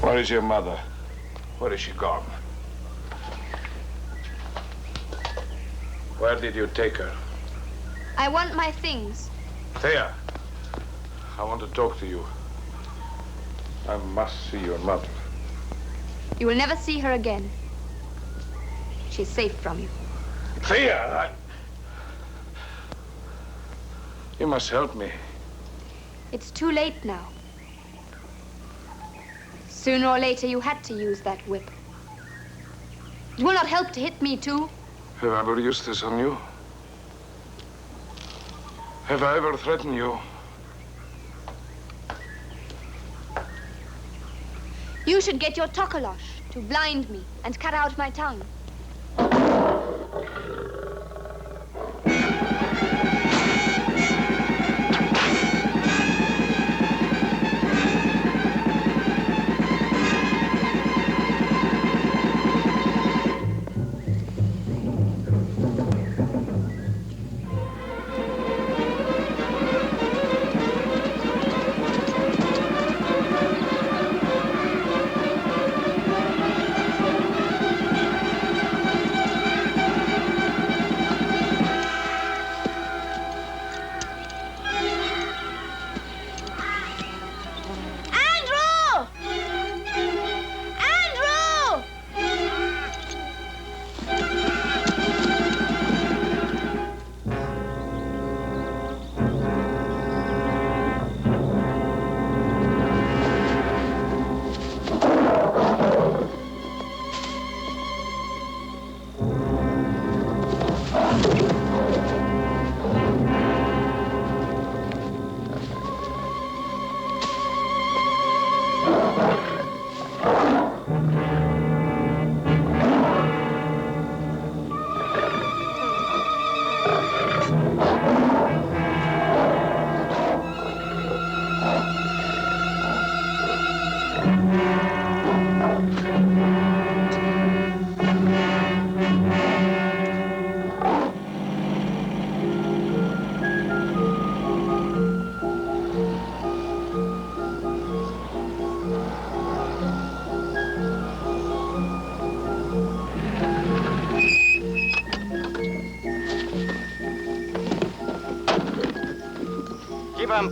Where is your mother? Where is she gone? Where did you take her? I want my things. Thea, I want to talk to you. I must see your mother. You will never see her again. She's safe from you. Thea, you must help me. It's too late now. Sooner or later, you had to use that whip. It will not help to hit me, too. Have I ever used this on you? Have I ever threatened you? You should get your tokolosh to blind me and cut out my tongue.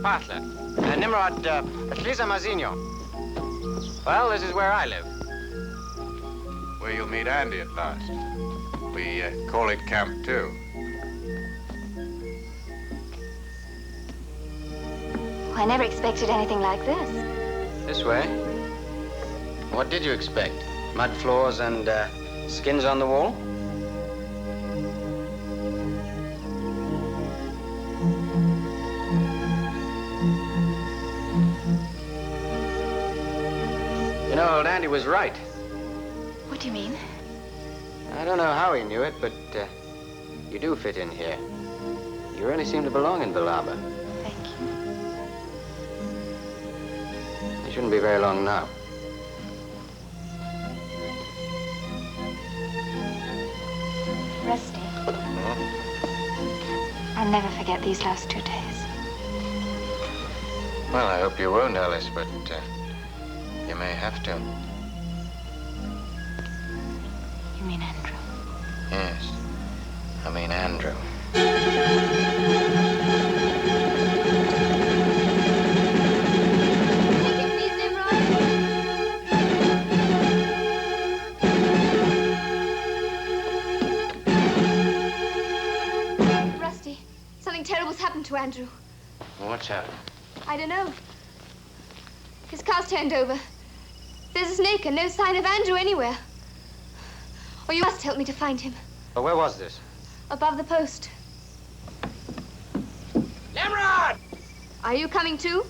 Patla. Nimrod, Atlisa Mazinho. Well, this is where I live. Where you'll meet Andy at last. We call it Camp 2. I never expected anything like this. This way? What did you expect? Mud floors and skins on the wall? You know, old Andy was right. What do you mean? I don't know how he knew it, but you do fit in here. You really seem to belong in Balaba. Thank you. You shouldn't be very long now. Rusty. I'll never forget these last 2 days. Well, I hope you won't, Alice, but you may have to. You mean Andrew? Yes, I mean Andrew. Rusty, something terrible's happened to Andrew. What's happened? I don't know. His car's turned over. There's a snake and no sign of Andrew anywhere. Oh, you must help me to find him. Well, where was this? Above the post. Nimrod! Are you coming too?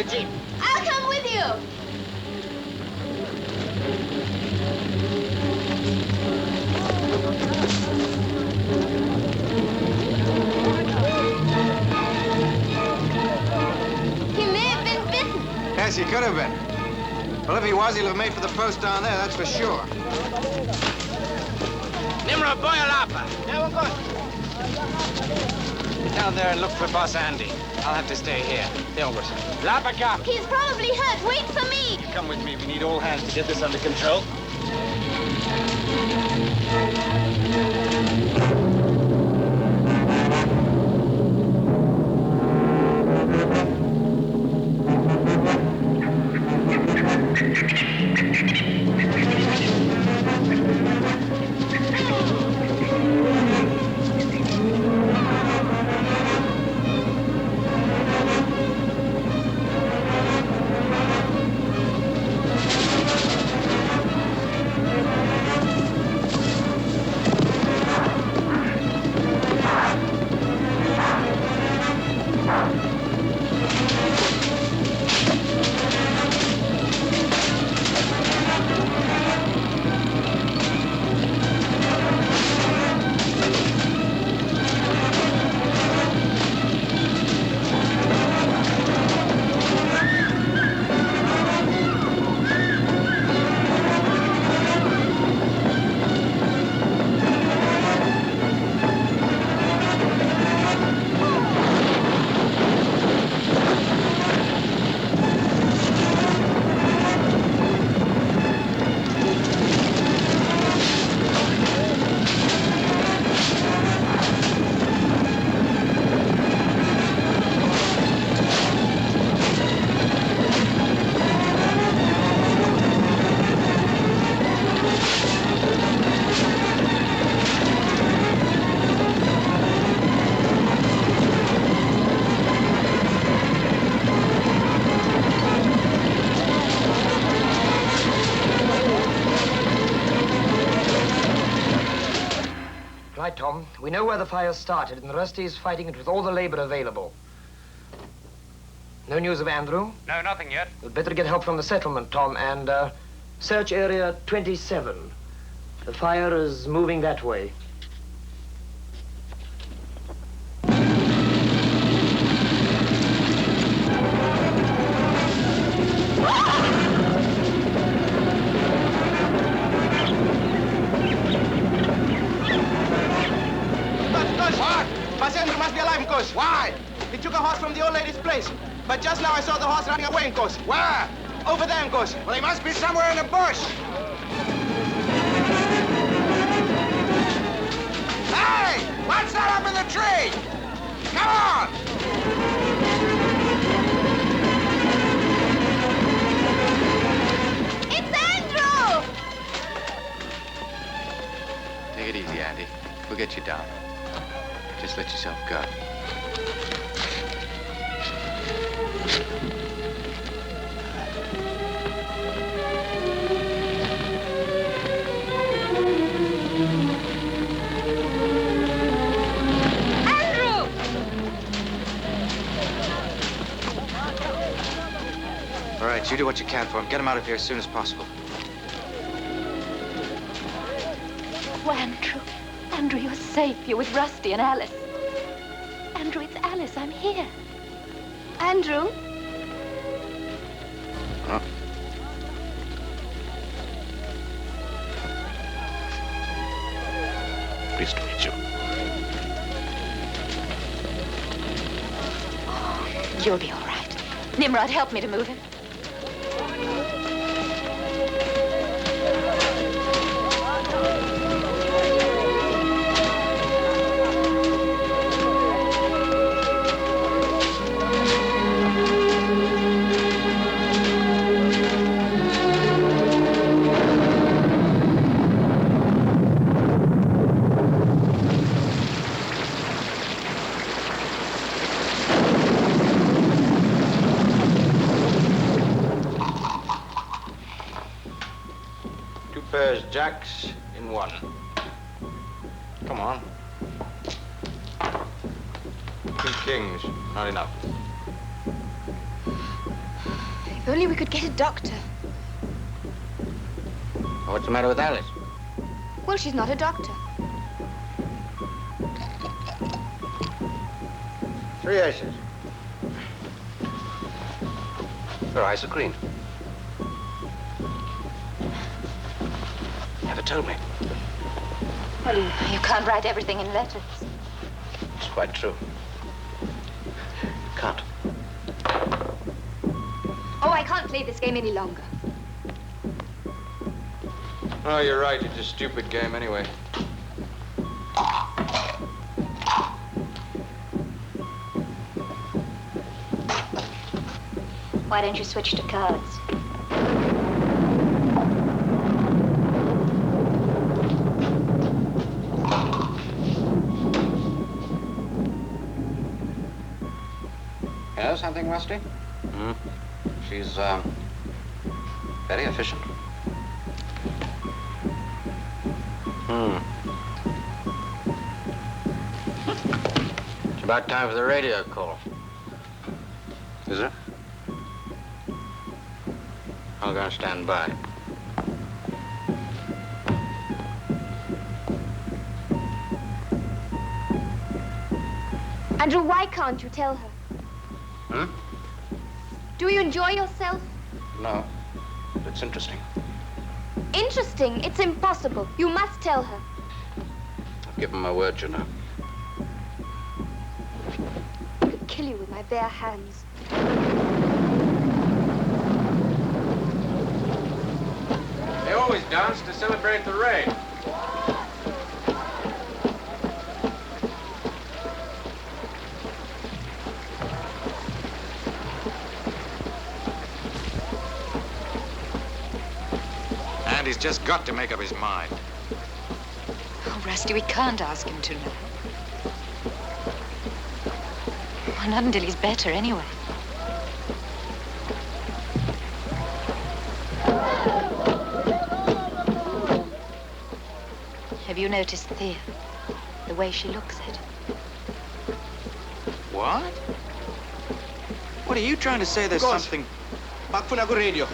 the jeep. I'll come with you. He may have been bitten. Yes, he could have been. Well, if he was, he'll have made for the post down there, that's for sure. Nimrod, boy a lapa. Yeah, we're good. Get down there and look for Boss Andy. I'll have to stay here. Dilbert. Lapa come. He's probably hurt. Wait for me. Come with me. We need all hands to get this under control. Right, Tom. We know where the fire started, and the Rusty is fighting it with all the labor available. No news of Andrew? No, nothing yet. We'd better get help from the settlement, Tom, and search area 27. The fire is moving that way. Passenger must be alive, Coach. Why? He took a horse from the old lady's place. But just now I saw the horse running away, Coach. Where? Over there, Coach. Well, he must be somewhere in the bush. Hey! What's that up in the tree? Come on! It's Andrew! Take it easy, Andy. We'll get you down. Just let yourself go. Andrew! All right, you do what you can for him. Get him out of here as soon as possible. Oh, Andrew. Andrew, you're safe. You're with Rusty and Alice. Andrew, it's Alice. I'm here. Andrew? Huh? Pleased to meet you. Oh, you'll be all right. Nimrod, help me to move him. Jacks in one. Come on. 2 kings, not enough. If only we could get a doctor. What's the matter with Alice? Well, she's not a doctor. 3 aces. Your eyes are green. Never told me. Well, you can't write everything in letters. It's quite true. Can't. Oh, I can't play this game any longer. Oh, you're right. It's a stupid game anyway. Why don't you switch to cards? You know something, Rusty? Hmm? She's, very efficient. It's about time for the radio call. Is it? I'll go and stand by. Andrew, why can't you tell her? Hmm? Do you enjoy yourself? No. But it's interesting. Interesting. It's impossible. You must tell her. I've given my word, you know. I could kill you with my bare hands. They always dance to celebrate the rain. And he's just got to make up his mind. Oh, Rusty, we can't ask him to now. Well, not until he's better, anyway. Have you noticed Thea? The way she looks at him? What? What are you trying to say? There's something... Bakfuna go radio.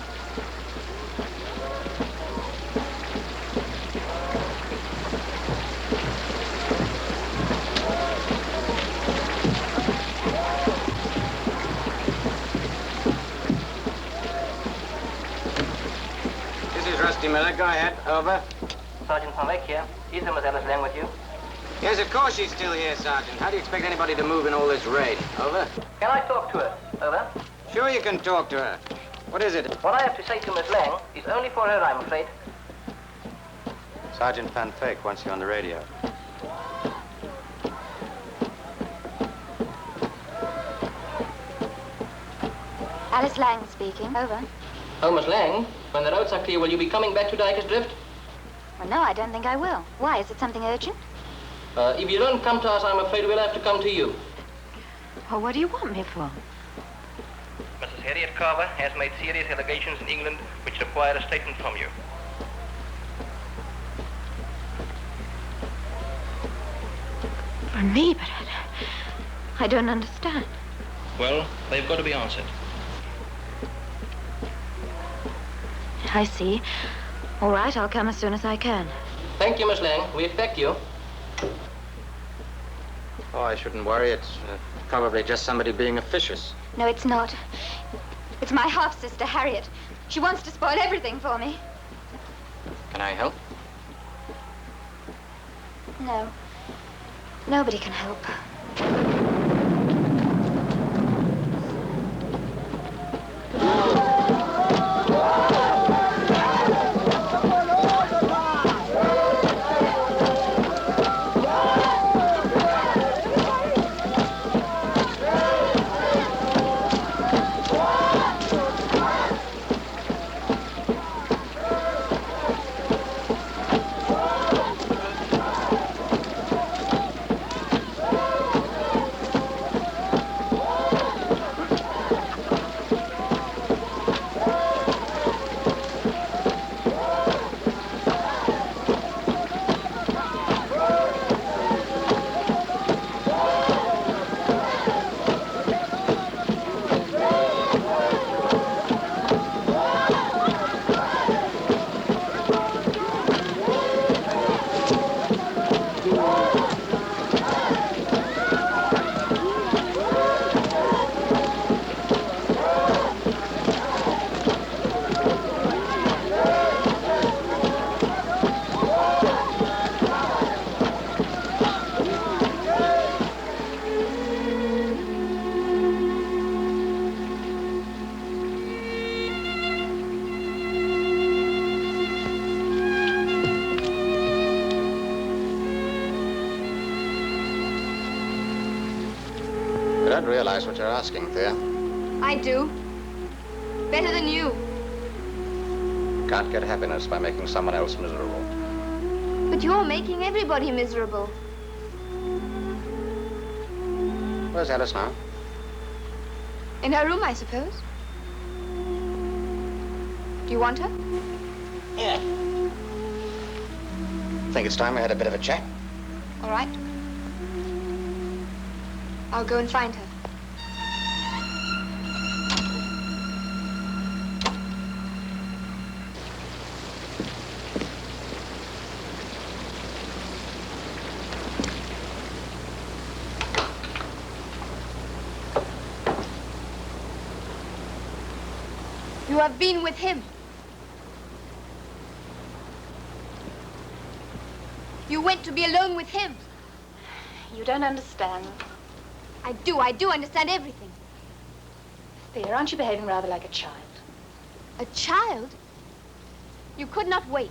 This is Rusty Miller. Go ahead. Over. Sergeant Van Wyck here. Is Alice Lang with you? Yes, of course she's still here, Sergeant. How do you expect anybody to move in all this rain? Over. Can I talk to her? Over. Sure you can talk to her. What is it? What I have to say to Miss Lang is only for her, I'm afraid. Sergeant Van Wyck wants you on the radio. Alice Lang speaking. Over. Oh, Miss Lang, when the roads are clear, will you be coming back to Dyker's Drift? Well, no, I don't think I will. Why? Is it something urgent? If you don't come to us, I'm afraid we'll have to come to you. Well, what do you want me for? Mrs. Harriet Carver has made serious allegations in England which require a statement from you. From me? But I don't understand. Well, they've got to be answered. I see. All right, I'll come as soon as I can. Thank you, Miss Lang. We expect you. Oh, I shouldn't worry. It's probably just somebody being officious. No, it's not. It's my half-sister, Harriet. She wants to spoil everything for me. Can I help? No. Nobody can help. don't realize what you're asking, Thea. I do. Better than you. Can't get happiness by making someone else miserable. But you're making everybody miserable. Where's Alice now? In her room, I suppose. Do you want her? Yeah. Think it's time we had a bit of a chat? All right. I'll go and find her. You have been with him. You went to be alone with him. You don't understand. I do understand everything. Thea, aren't you behaving rather like a child? A child? You could not wait.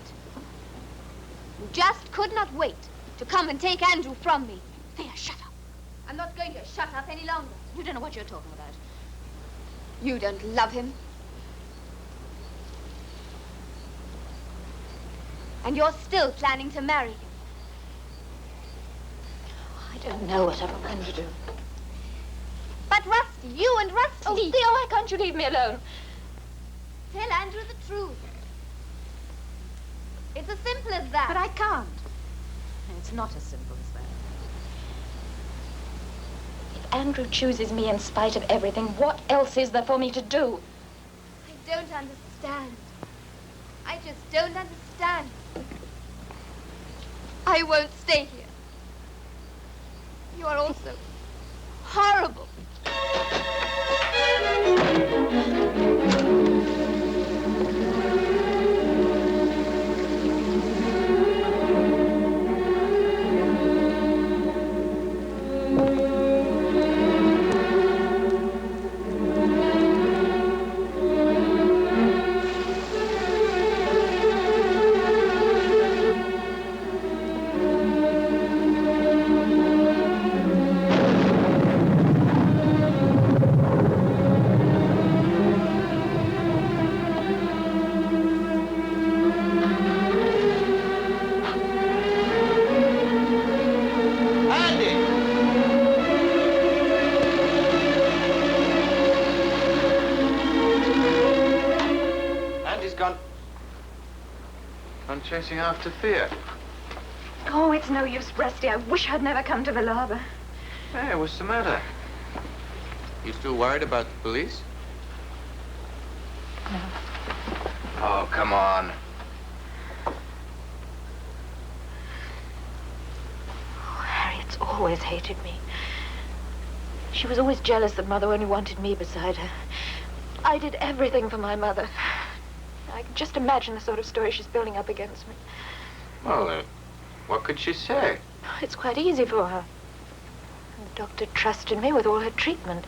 You just could not wait to come and take Andrew from me. Thea, shut up. I'm not going to shut up any longer. You don't know what you're talking about. You don't love him. And you're still planning to marry him. I don't know what I'm going to do. But Rusty, you and Rusty. Oh, Thea, why can't you leave me alone? Tell Andrew the truth. It's as simple as that. But I can't. It's not as simple as that. If Andrew chooses me in spite of everything, what else is there for me to do? I don't understand. I just don't understand. I won't stay here. You are all so horrible. Chasing after Thea. Oh, it's no use, Rusty. I wish I'd never come to the Lava. Hey, what's the matter? You still worried about the police? No. Oh, come on. Oh, Harriet's always hated me. She was always jealous that Mother only wanted me beside her. I did everything for my mother. I can just imagine the sort of story she's building up against me. Well, what could she say? It's quite easy for her. The doctor trusted me with all her treatment.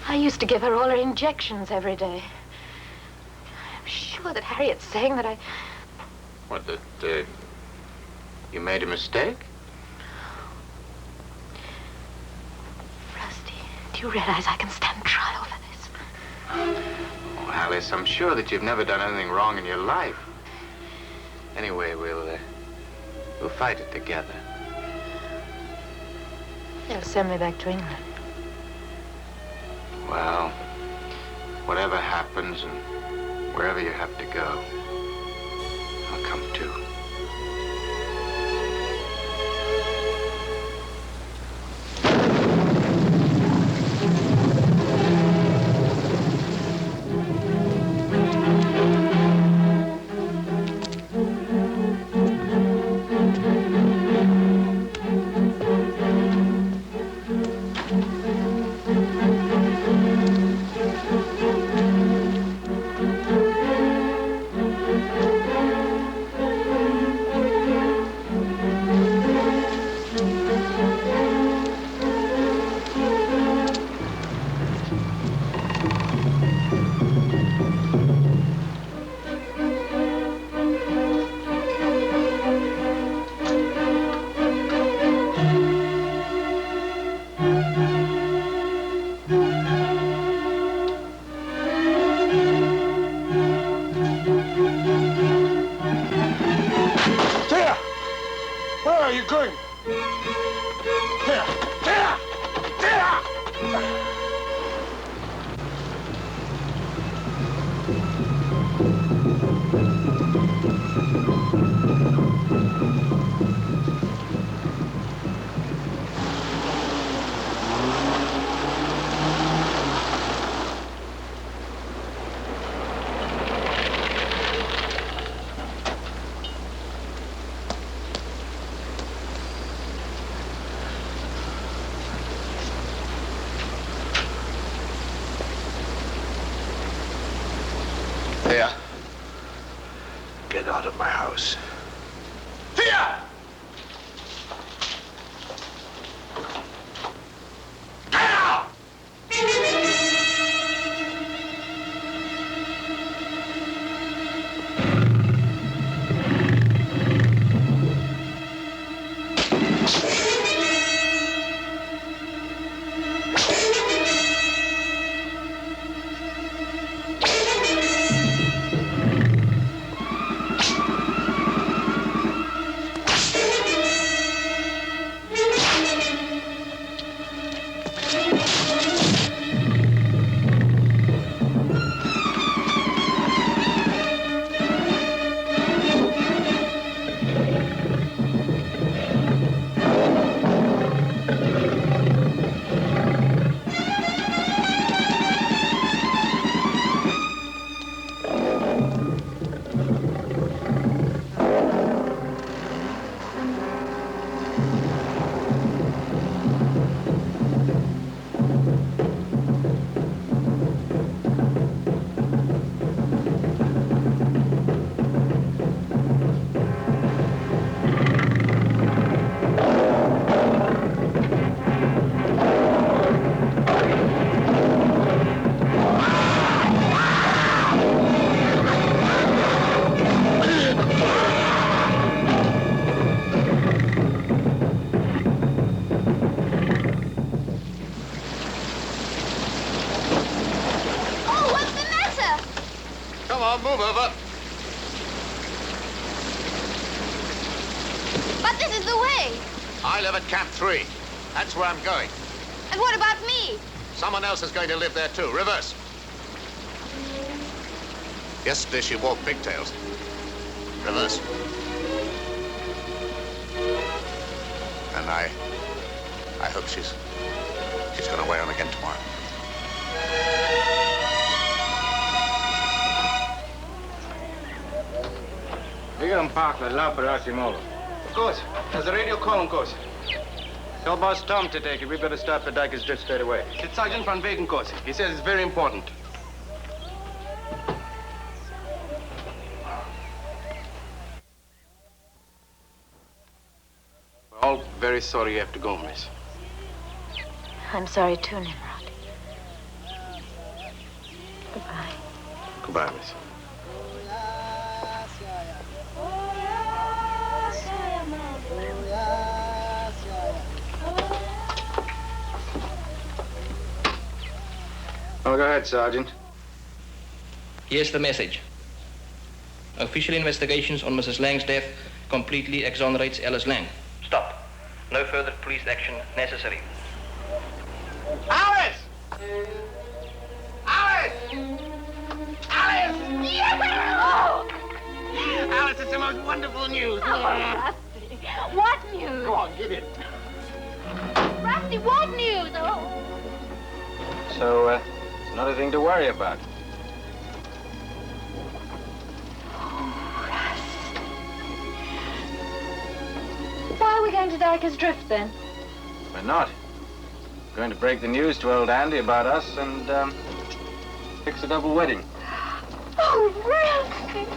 I used to give her all her injections every day. I'm sure that Harriet's saying that I... What, that, you made a mistake? Rusty, do you realize I can stand trial for this? Oh, Alice, I'm sure that you've never done anything wrong in your life. Anyway, we'll fight it together. They'll send me back to England. Well, whatever happens and wherever you have to go, I'll come too. Get out of my house. Here! Get out! Move over. But this is the way. I live at Camp 3. That's where I'm going. And what about me? Someone else is going to live there too. Reverse. Yesterday she wore pigtails. Reverse. And I hope she's going to wear them again tomorrow. Diga parque lá para Simolo. Of course. There's a radio call, of course. Tell Boss Tom to take it. We better start for Dyker's Drift straight away. It's Sergeant Van Wegen, course. He says it's very important. We're all very sorry you have to go, miss. I'm sorry too, Nimrod. Goodbye. Goodbye, miss. Oh, go ahead, Sergeant. Here's the message. Official investigations on Mrs. Lang's death completely exonerates Alice Lang. Stop. No further police action necessary. Alice! Alice! Alice! Oh! Alice, it's the most wonderful news. Oh, Rusty. What news? Go on, give it. Rusty, what news? Oh. So, not a thing to worry about. Why are we going to Dyker's Drift, then? We're not. We're going to break the news to old Andy about us and, fix a double wedding. Oh, Rusty!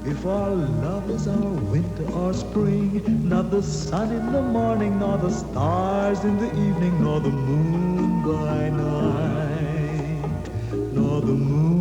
If our love is our winter or spring, not the sun in the morning, nor the stars in the evening, nor the moon by night, nor the moon